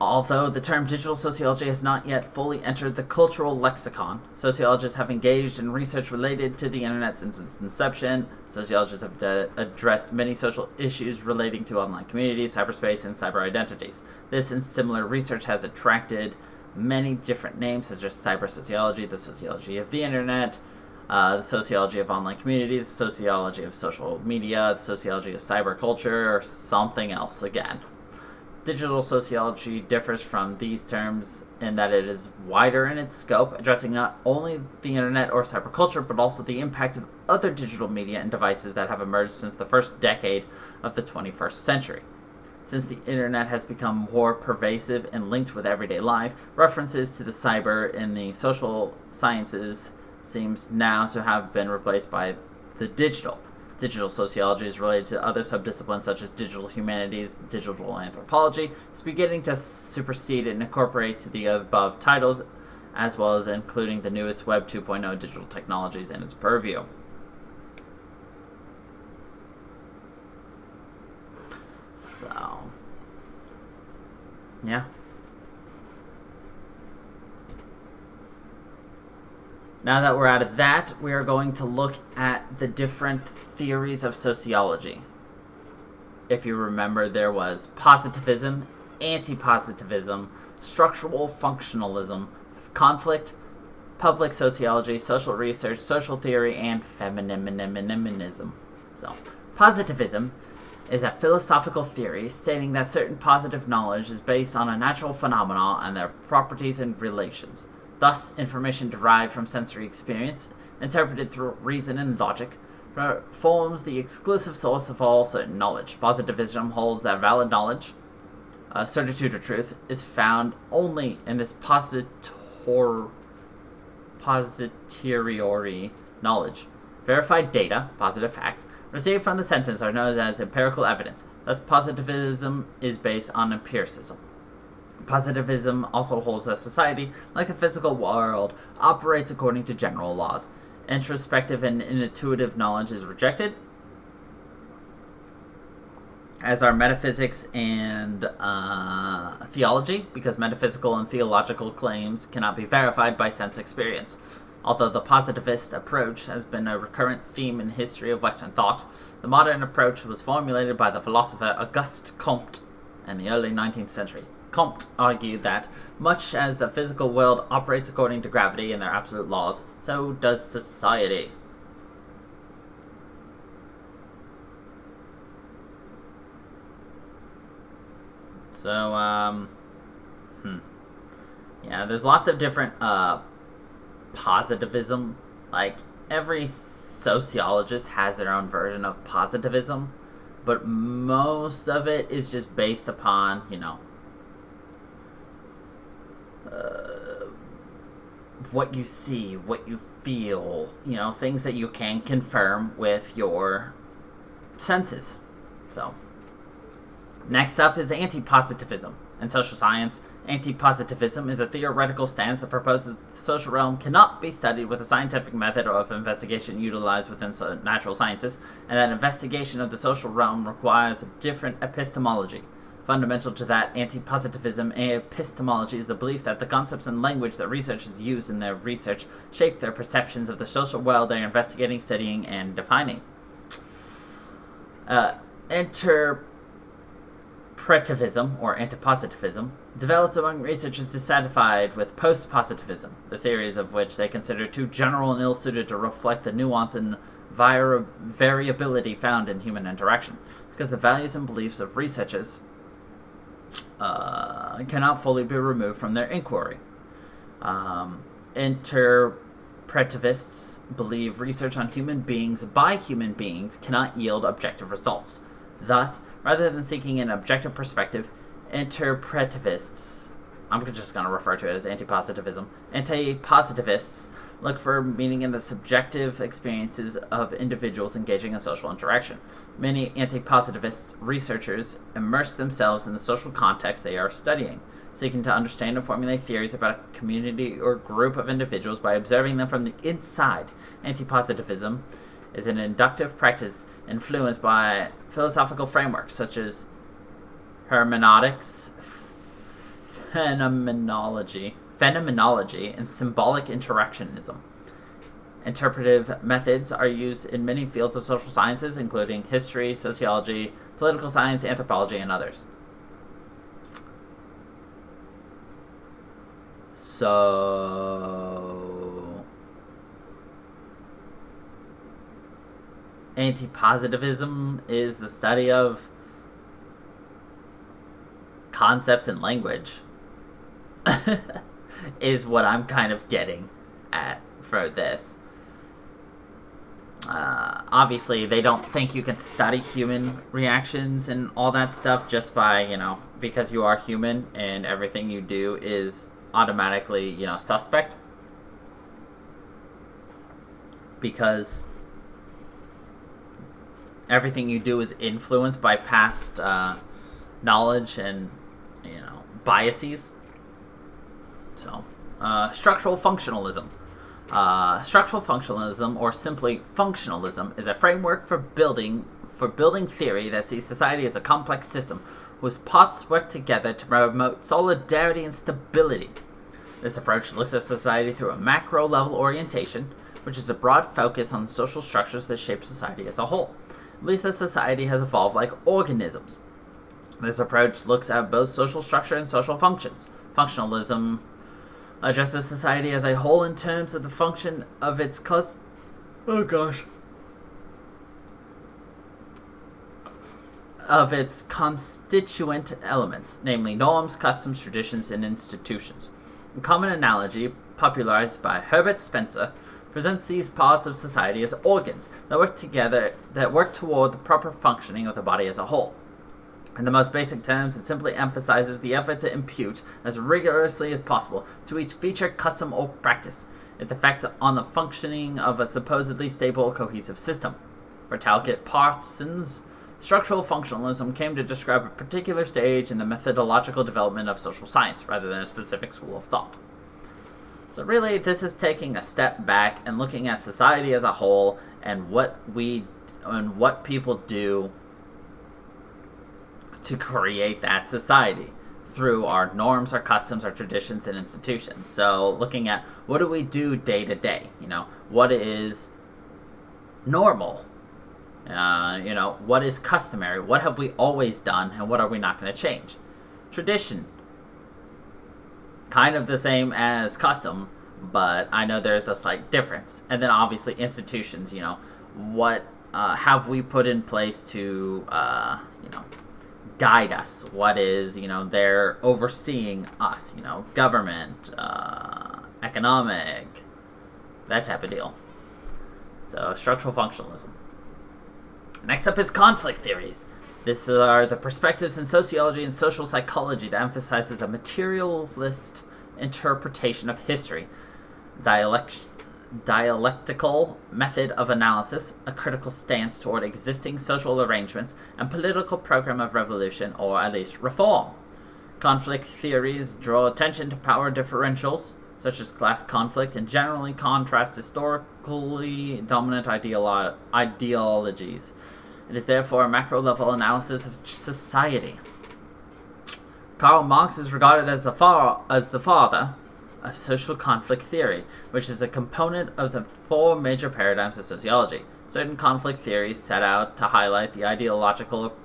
Although the term digital sociology has not yet fully entered the cultural lexicon, sociologists have engaged in research related to the internet since its inception. Sociologists have addressed many social issues relating to online communities, cyberspace, and cyber identities. This and similar research has attracted many different names, such as cyber sociology, the sociology of the internet, the sociology of online community, the sociology of social media, the sociology of cyber culture, or something else again. Digital sociology differs from these terms in that it is wider in its scope, addressing not only the internet or cyberculture, but also the impact of other digital media and devices that have emerged since the first decade of the 21st century. Since the internet has become more pervasive and linked with everyday life, references to the cyber in the social sciences seems now to have been replaced by the digital. Digital sociology is related to other subdisciplines such as digital humanities, digital anthropology. It's beginning to supersede and incorporate to the above titles, as well as including the newest Web 2.0 digital technologies in its purview. So, yeah. Now that we're out of that, we are going to look at the different theories of sociology. If you remember, there was positivism, anti-positivism, structural functionalism, conflict, public sociology, social research, social theory, and feminism. So, positivism is a philosophical theory stating that certain positive knowledge is based on a natural phenomenon and their properties and relations. Thus, information derived from sensory experience, interpreted through reason and logic, forms the exclusive source of all certain knowledge. Positivism holds that valid knowledge, certitude or truth, is found only in this posteriori knowledge. Verified data, positive facts, received from the senses are known as empirical evidence. Thus, positivism is based on empiricism. Positivism also holds that society, like the physical world, operates according to general laws. Introspective and intuitive knowledge is rejected, as are metaphysics and theology, because metaphysical and theological claims cannot be verified by sense experience. Although the positivist approach has been a recurrent theme in history of Western thought, the modern approach was formulated by the philosopher Auguste Comte in the early 19th century. Comte argued that, much as the physical world operates according to gravity and their absolute laws, so does society. So, yeah, there's lots of different, positivism. Like, every sociologist has their own version of positivism, but most of it is just based upon, what you see, what you feel, things that you can confirm with your senses. So, next up is anti-positivism. In social science, anti-positivism is a theoretical stance that proposes that the social realm cannot be studied with a scientific method of investigation utilized within natural sciences, and that investigation of the social realm requires a different epistemology. Fundamental to that anti-positivism epistemology is the belief that the concepts and language that researchers use in their research shape their perceptions of the social world they are investigating, studying, and defining. Interpretivism, or antipositivism, developed among researchers dissatisfied with post-positivism, the theories of which they consider too general and ill-suited to reflect the nuance and variability found in human interaction, because the values and beliefs of researchers cannot fully be removed from their inquiry. Interpretivists believe research on human beings by human beings cannot yield objective results. Thus, rather than seeking an objective perspective, interpretivists, I'm just going to refer to it as anti-positivists, look for meaning in the subjective experiences of individuals engaging in social interaction. Many anti-positivist researchers immerse themselves in the social context they are studying, seeking to understand and formulate theories about a community or group of individuals by observing them from the inside. Anti-positivism is an inductive practice influenced by philosophical frameworks such as hermeneutics, phenomenology, and symbolic interactionism. Interpretive methods are used in many fields of social sciences, including history, sociology, political science, anthropology, and others. So, anti-positivism is the study of concepts and language. Is what I'm kind of getting at for this. Obviously, they don't think you can study human reactions and all that stuff just by, because you are human and everything you do is automatically, suspect. Because everything you do is influenced by past knowledge and, biases. So, structural functionalism. Structural functionalism, or simply functionalism, is a framework for building theory that sees society as a complex system whose parts work together to promote solidarity and stability. This approach looks at society through a macro-level orientation, which is a broad focus on social structures that shape society as a whole. At least that society has evolved like organisms. This approach looks at both social structure and social functions. Functionalism addresses society as a whole in terms of the function of its constituent elements, namely norms, customs, traditions, and institutions. A common analogy, popularized by Herbert Spencer, presents these parts of society as organs that work toward the proper functioning of the body as a whole. In the most basic terms, it simply emphasizes the effort to impute, as rigorously as possible, to each feature, custom, or practice, its effect on the functioning of a supposedly stable, cohesive system. For Talcott Parsons, structural functionalism came to describe a particular stage in the methodological development of social science, rather than a specific school of thought. So really, this is taking a step back and looking at society as a whole and what people do to create that society through our norms, our customs, our traditions, and institutions. So looking at what do we do day to day? What is normal? What is customary? What have we always done, and what are we not going to change? Tradition, kind of the same as custom, but I know there's a slight difference. And then obviously institutions, what have we put in place to, guide us? What is, they're overseeing us, government, economic, that type of deal. So, structural functionalism. Next up is conflict theories. These are the perspectives in sociology and social psychology that emphasizes a materialist interpretation of history, dialectical method of analysis, a critical stance toward existing social arrangements, and political program of revolution, or at least reform. Conflict theories draw attention to power differentials, such as class conflict, and generally contrast historically dominant ideologies. It is therefore a macro-level analysis of society. Karl Marx is regarded as the father of social conflict theory, which is a component of the four major paradigms of sociology. Certain conflict theories set out to highlight the ideological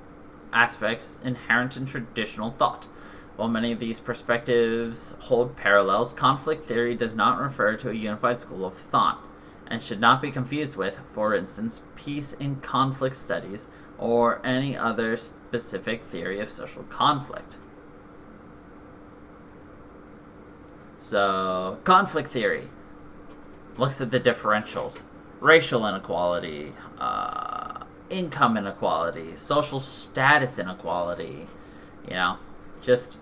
aspects inherent in traditional thought. While many of these perspectives hold parallels, conflict theory does not refer to a unified school of thought, and should not be confused with, for instance, peace and conflict studies, or any other specific theory of social conflict. So, conflict theory looks at the differentials: racial inequality, income inequality, social status inequality, just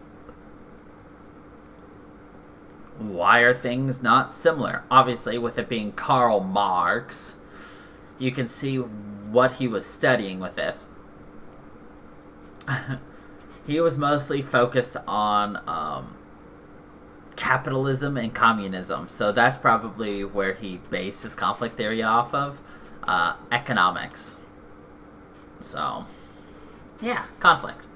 why are things not similar? Obviously, with it being Karl Marx, you can see what he was studying with this. He was mostly focused on capitalism and communism, so that's probably where he based his conflict theory off of, economics. So, yeah, conflict.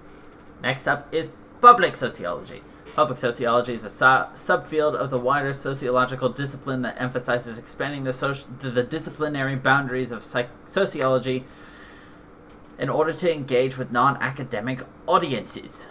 Next up is public sociology. Public sociology is a subfield of the wider sociological discipline that emphasizes expanding the disciplinary boundaries of sociology in order to engage with non-academic audiences.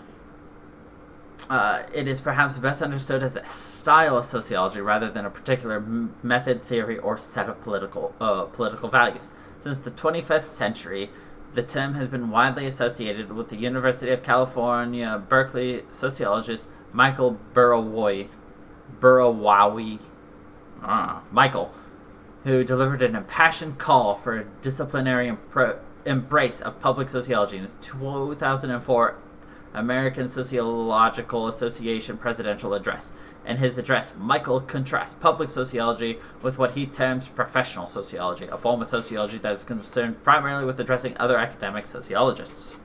It is perhaps best understood as a style of sociology rather than a particular method, theory, or set of political values. Since the 21st century, the term has been widely associated with the University of California, Berkeley sociologist Michael Burawoy, Michael, who delivered an impassioned call for a disciplinary embrace of public sociology in his 2004 American Sociological Association presidential address. In his address, Michael contrasts public sociology with what he terms professional sociology, a form of sociology that is concerned primarily with addressing other academic sociologists.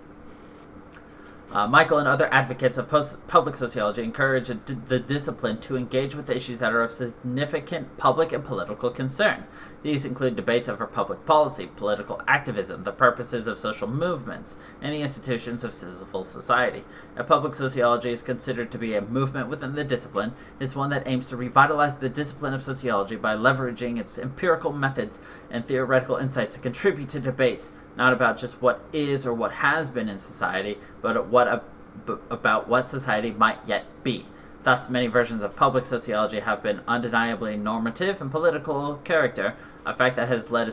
Michael and other advocates of public sociology encourage the discipline to engage with issues that are of significant public and political concern. These include debates over public policy, political activism, the purposes of social movements, and the institutions of civil society. If public sociology is considered to be a movement within the discipline, it is one that aims to revitalize the discipline of sociology by leveraging its empirical methods and theoretical insights to contribute to debates, not about just what is or what has been in society, but about what society might yet be. Thus, many versions of public sociology have been undeniably normative and political character, a fact that has led a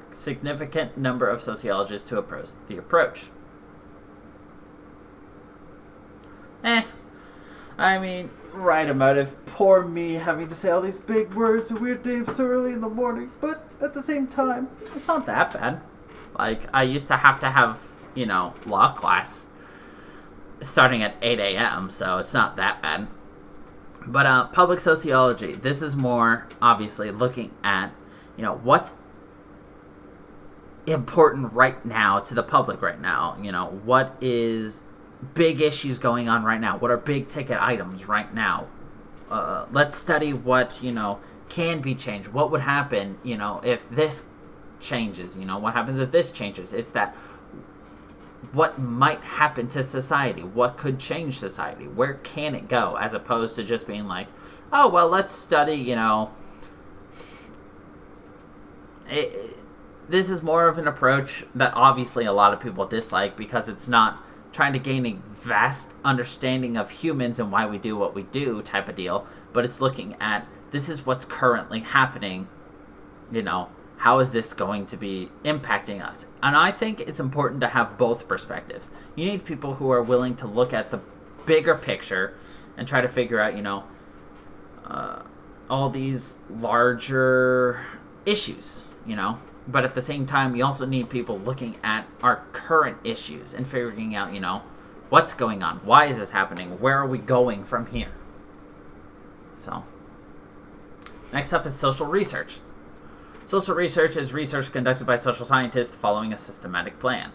significant number of sociologists to approach the approach. Right emotive. Poor me having to say all these big words and weird names so early in the morning, but at the same time, it's not that bad. I used to have, law class starting at 8 a.m., so it's not that bad. But public sociology, this is more, obviously, looking at, what's important right now to the public right now. What is big issues going on right now? What are big ticket items right now? Let's study what, can be changed. What would happen, if this changes? What happens if this changes? It's that what might happen to society? What could change society? Where can it go? As opposed to just being like, oh, well, let's study, this is more of an approach that obviously a lot of people dislike because it's not trying to gain a vast understanding of humans and why we do what we do type of deal, but it's looking at this is what's currently happening, how is this going to be impacting us? And I think it's important to have both perspectives. You need people who are willing to look at the bigger picture and try to figure out, all these larger issues, But at the same time, you also need people looking at our current issues and figuring out, what's going on? Why is this happening? Where are we going from here? So, next up is social research. Social research is research conducted by social scientists following a systematic plan.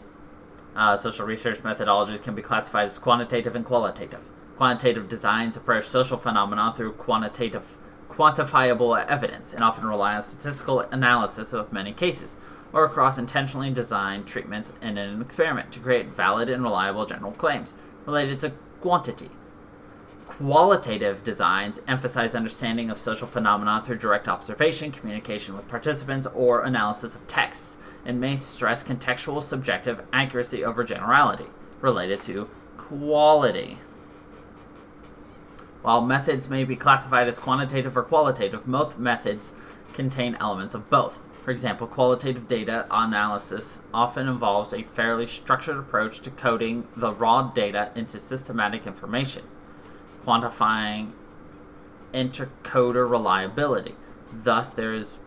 Social research methodologies can be classified as quantitative and qualitative. Quantitative designs approach social phenomena through quantifiable evidence and often rely on statistical analysis of many cases, or across intentionally designed treatments in an experiment to create valid and reliable general claims related to quantity. Qualitative designs emphasize understanding of social phenomena through direct observation, communication with participants, or analysis of texts, and may stress contextual subjective accuracy over generality related to quality. While methods may be classified as quantitative or qualitative, most methods contain elements of both. For example, qualitative data analysis often involves a fairly structured approach to coding the raw data into systematic information, quantifying intercoder reliability. Thus, there is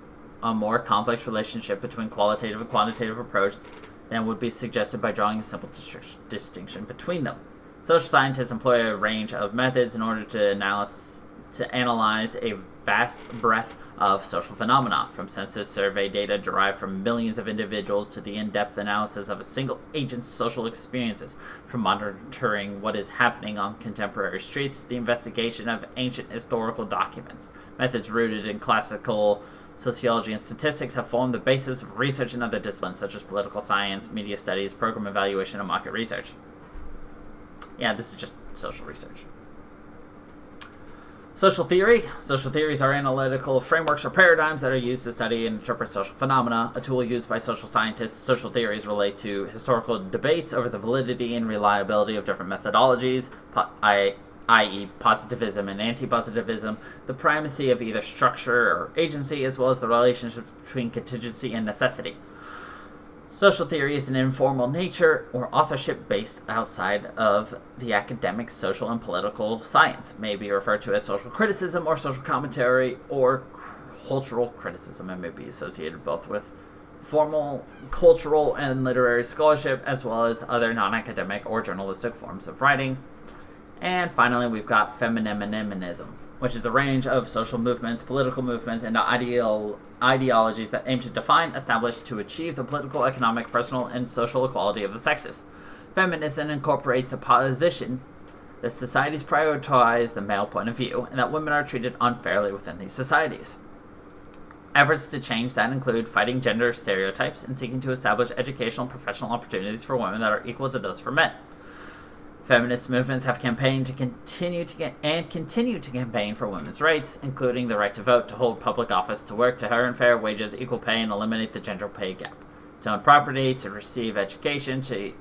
a more complex relationship between qualitative and quantitative approach than would be suggested by drawing a simple distinction between them. Social scientists employ a range of methods in order to analyze a vast breadth of social phenomena, from census survey data derived from millions of individuals to the in-depth analysis of a single agent's social experiences, from monitoring what is happening on contemporary streets to the investigation of ancient historical documents. Methods rooted in classical sociology and statistics have formed the basis of research in other disciplines such as political science, media studies, program evaluation, and market research. Yeah, this is just social research. Social theory. Social theories are analytical frameworks or paradigms that are used to study and interpret social phenomena. A tool used by social scientists. Social theories relate to historical debates over the validity and reliability of different methodologies, i.e. positivism and anti-positivism, the primacy of either structure or agency, as well as the relationship between contingency and necessity. Social theory is an informal nature or authorship based outside of the academic, social, and political science. May be referred to as social criticism or social commentary or cultural criticism, and may be associated both with formal cultural and literary scholarship as well as other non-academic or journalistic forms of writing. And finally, we've got feminism, which is a range of social movements, political movements, and ideologies that aim to define, establish, to achieve the political, economic, personal, and social equality of the sexes. Feminism incorporates a position that societies prioritize the male point of view and that women are treated unfairly within these societies. Efforts to change that include fighting gender stereotypes and seeking to establish educational and professional opportunities for women that are equal to those for men. Feminist movements have campaigned to continue to campaign for women's rights, including the right to vote, to hold public office, to work, to earn fair wages, equal pay, and eliminate the gender pay gap, to own property, to receive education, to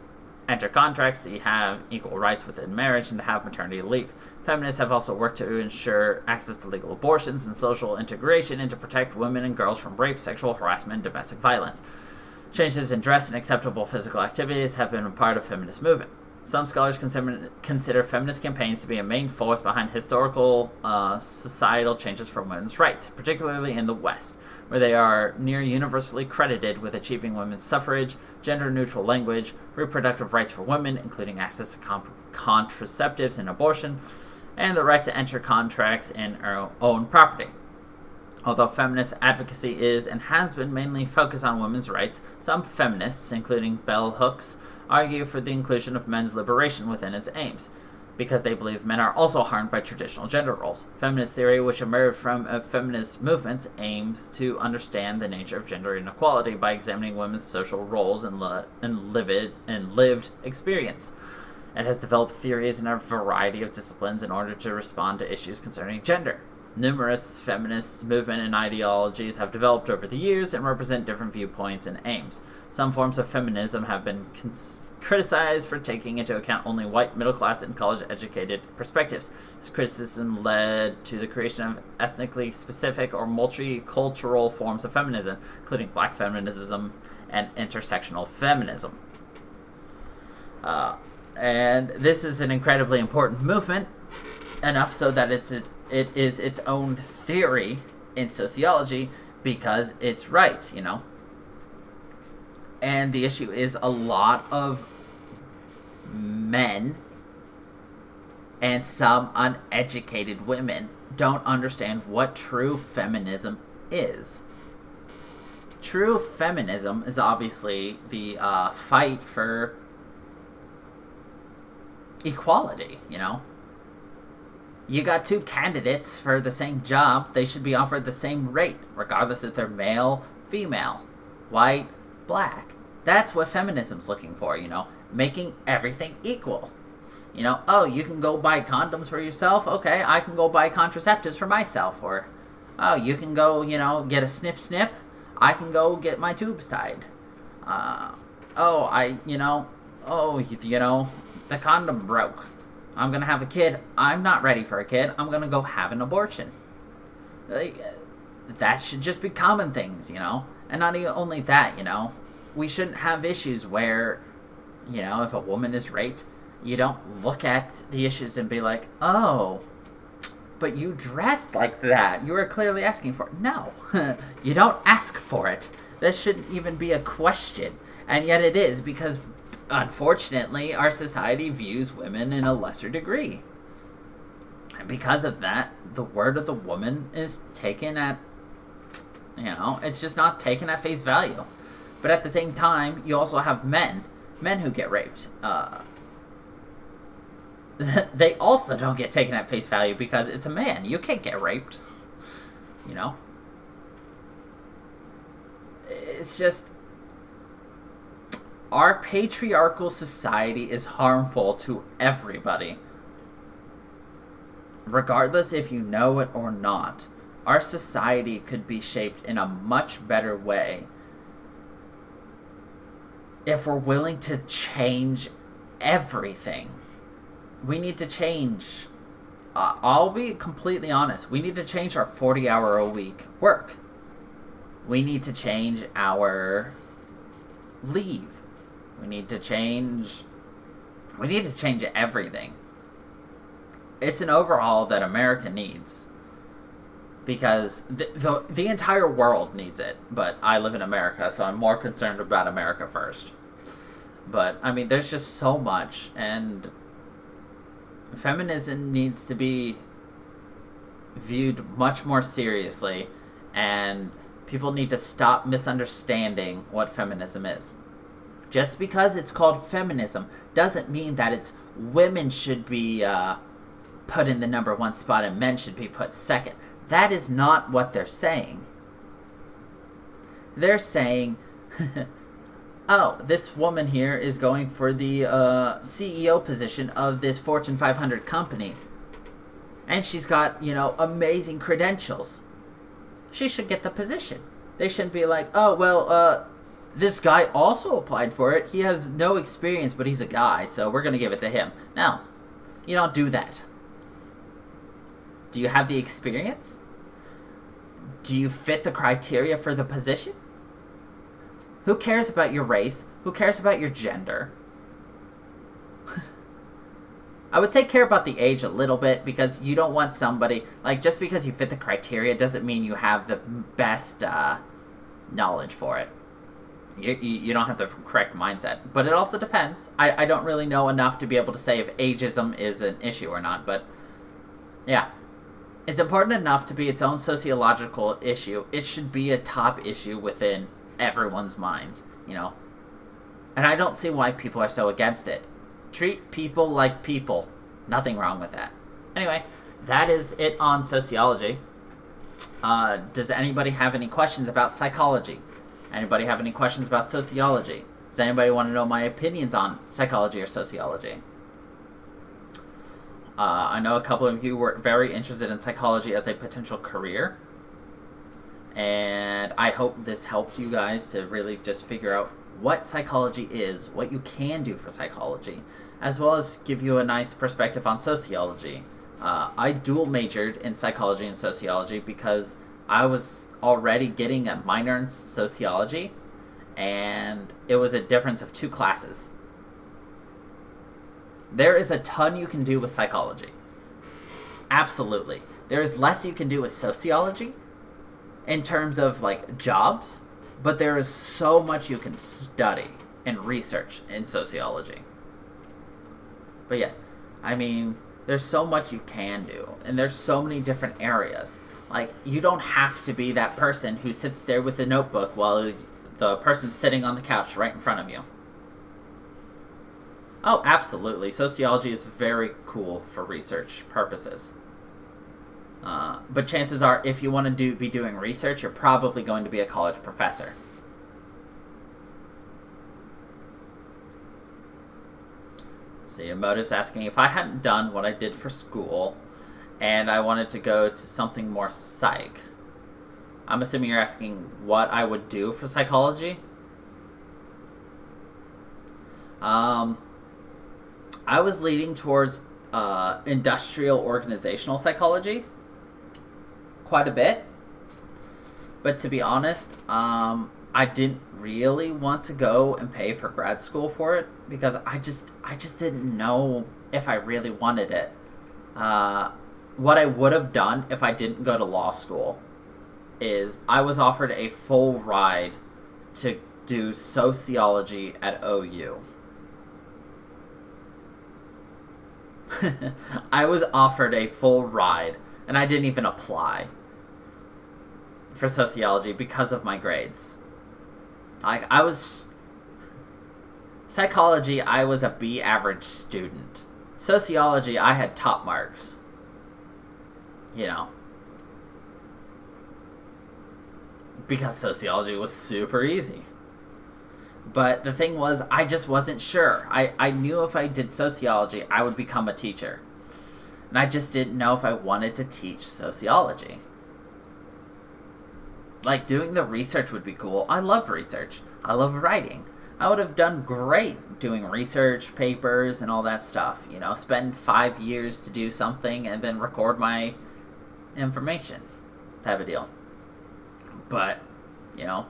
enter contracts, to have equal rights within marriage, and to have maternity leave. Feminists have also worked to ensure access to legal abortions and social integration, and to protect women and girls from rape, sexual harassment, and domestic violence. Changes in dress and acceptable physical activities have been a part of feminist movement. Some scholars consider feminist campaigns to be a main force behind historical societal changes for women's rights, particularly in the West, where they are near universally credited with achieving women's suffrage, gender-neutral language, reproductive rights for women, including access to contraceptives and abortion, and the right to enter contracts and own property. Although feminist advocacy is and has been mainly focused on women's rights, some feminists, including bell hooks, argue for the inclusion of men's liberation within its aims, because they believe men are also harmed by traditional gender roles. Feminist theory, which emerged from feminist movements, aims to understand the nature of gender inequality by examining women's social roles and lived experience. It has developed theories in a variety of disciplines in order to respond to issues concerning gender. Numerous feminist movement and ideologies have developed over the years and represent different viewpoints and aims. Some forms of feminism have been criticized for taking into account only white, middle-class, and college-educated perspectives. This criticism led to the creation of ethnically specific or multicultural forms of feminism, including black feminism and intersectional feminism. And this is an incredibly important movement, enough so that it is its own theory in sociology because it's right, you know. And the issue is a lot of men and some uneducated women don't understand what true feminism is. true feminism is obviously the fight for equality, you know? You got two candidates for the same job, they should be offered the same rate, regardless if they're male, female, white, black. That's what feminism's looking for, you know? Making everything equal. You know, oh, you can go buy condoms for yourself? Okay, I can go buy contraceptives for myself. Or, oh, you can go, you know, get a snip. I can go get my tubes tied. The condom broke. I'm going to have a kid. I'm not ready for a kid. I'm going to go have an abortion. Like, that should just be common things, you know? And not only that, you know? We shouldn't have issues where, you know, if a woman is raped, you don't look at the issues and be like, oh, but you dressed like that. You were clearly asking for it. No, you don't ask for it. This shouldn't even be a question. And yet it is, because unfortunately our society views women in a lesser degree. And because of that, the word of the woman is taken at, you know, it's just not taken at face value. But at the same time, you also have men who get raped. They also don't get taken at face value because it's a man. You can't get raped. You know? It's just, our patriarchal society is harmful to everybody. Regardless if you know it or not, our society could be shaped in a much better way if we're willing to change everything. We need to change. I'll be completely honest. We need to change our 40-hour-a-week work. We need to change our leave. We need to change everything. It's an overhaul that America needs. Because the entire world needs it. But I live in America, so I'm more concerned about America first. But, I mean, there's just so much. And feminism needs to be viewed much more seriously. And people need to stop misunderstanding what feminism is. Just because it's called feminism doesn't mean that it's women should be put in the number one spot and men should be put second. That is not what they're saying. They're saying, oh, this woman here is going for the CEO position of this Fortune 500 company. And she's got, you know, amazing credentials. She should get the position. They shouldn't be like, oh, well, this guy also applied for it. He has no experience, but he's a guy, so we're going to give it to him. No, you don't do that. Do you have the experience? Do you fit the criteria for the position? Who cares about your race? Who cares about your gender? I would say care about the age a little bit, because you don't want somebody, like, just because you fit the criteria doesn't mean you have the best knowledge for it. You don't have the correct mindset. But it also depends. I don't really know enough to be able to say if ageism is an issue or not, but yeah. It's important enough to be its own sociological issue. It should be a top issue within everyone's minds, you know? And I don't see why people are so against it. Treat people like people. Nothing wrong with that. Anyway, that is it on sociology. Does anybody have any questions about psychology? Anybody have any questions about sociology? Does anybody want to know my opinions on psychology or sociology? I know a couple of you were very interested in psychology as a potential career. And I hope this helped you guys to really just figure out what psychology is, what you can do for psychology, as well as give you a nice perspective on sociology. I dual majored in psychology and sociology because I was already getting a minor in sociology, and it was a difference of 2 classes. There is a ton you can do with psychology. Absolutely. There is less you can do with sociology in terms of, like, jobs, but there is so much you can study and research in sociology. But yes, I mean, there's so much you can do, and there's so many different areas. Like, you don't have to be that person who sits there with a notebook while the person's sitting on the couch right in front of you. Oh, absolutely. Sociology is very cool for research purposes. But chances are, if you want to be doing research, you're probably going to be a college professor. Let's see, Emotive's asking, if I hadn't done what I did for school and I wanted to go to something more psych, I'm assuming you're asking what I would do for psychology? I was leaning towards industrial organizational psychology quite a bit. But to be honest, I didn't really want to go and pay for grad school for it because I just didn't know if I really wanted it. What I would have done if I didn't go to law school is I was offered a full ride to do sociology at OU. I was offered a full ride, and I didn't even apply for sociology because of my grades. Like, psychology, I was a B average student. Sociology, I had top marks. You know. Because sociology was super easy. But the thing was, I just wasn't sure. I knew if I did sociology, I would become a teacher. And I just didn't know if I wanted to teach sociology. Like, doing the research would be cool. I love research. I love writing. I would have done great doing research papers and all that stuff. You know, spend 5 years to do something and then record my information type of deal. But, you know,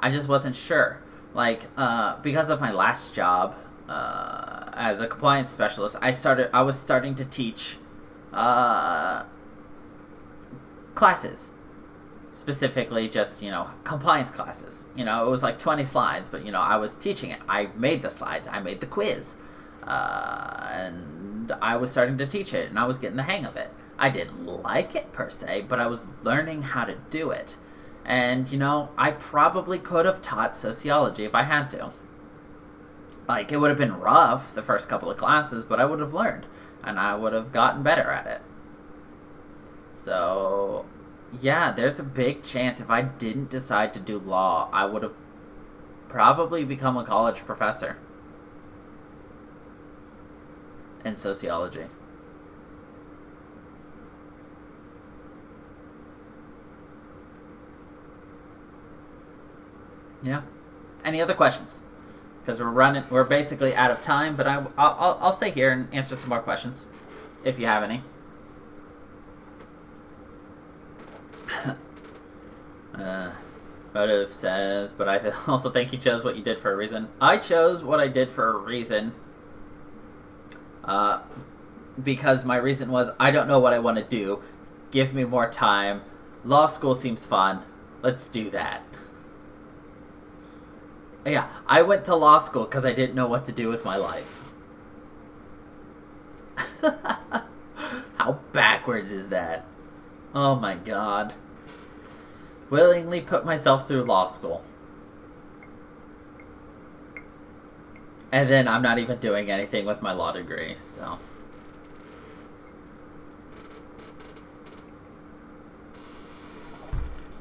I just wasn't sure. Like, because of my last job as a compliance specialist, I was starting to teach classes. Specifically just, you know, compliance classes. You know, it was like 20 slides, but, you know, I was teaching it. I made the slides. I made the quiz. And I was starting to teach it, and I was getting the hang of it. I didn't like it, per se, but I was learning how to do it. And, you know, I probably could have taught sociology if I had to. Like, it would have been rough the first couple of classes, but I would have learned. And I would have gotten better at it. So, yeah, there's a big chance if I didn't decide to do law, I would have probably become a college professor in sociology. Yeah. Any other questions? Because we're basically out of time, but I'll stay here and answer some more questions, if you have any. Motive says, but I also think you chose what you did for a reason. I chose what I did for a reason. Because my reason was, I don't know what I want to do. Give me more time. Law school seems fun. Let's do that. Yeah, I went to law school because I didn't know what to do with my life. How backwards is that? Oh my god. Willingly put myself through law school. And then I'm not even doing anything with my law degree, so.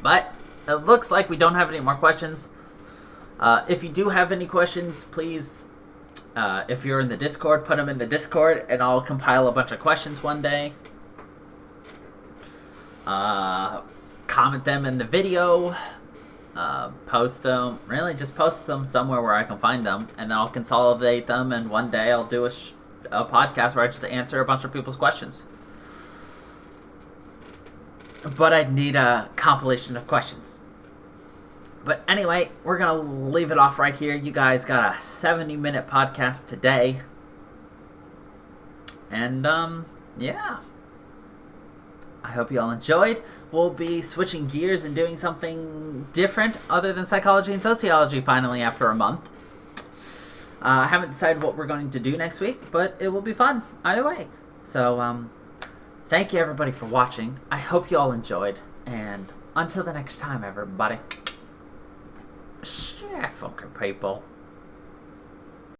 But it looks like we don't have any more questions. If you do have any questions, please, if you're in the Discord, put them in the Discord, and I'll compile a bunch of questions one day. Comment them in the video. Post them. Really, just post them somewhere where I can find them, and then I'll consolidate them, and one day I'll do a podcast where I just answer a bunch of people's questions. But I'd need a compilation of questions. But anyway, we're going to leave it off right here. You guys got a 70-minute podcast today. And, yeah. I hope you all enjoyed. We'll be switching gears and doing something different other than psychology and sociology finally after a month. I haven't decided what we're going to do next week, but it will be fun either way. So, thank you everybody for watching. I hope you all enjoyed. And until the next time, everybody. Yeah, funky people.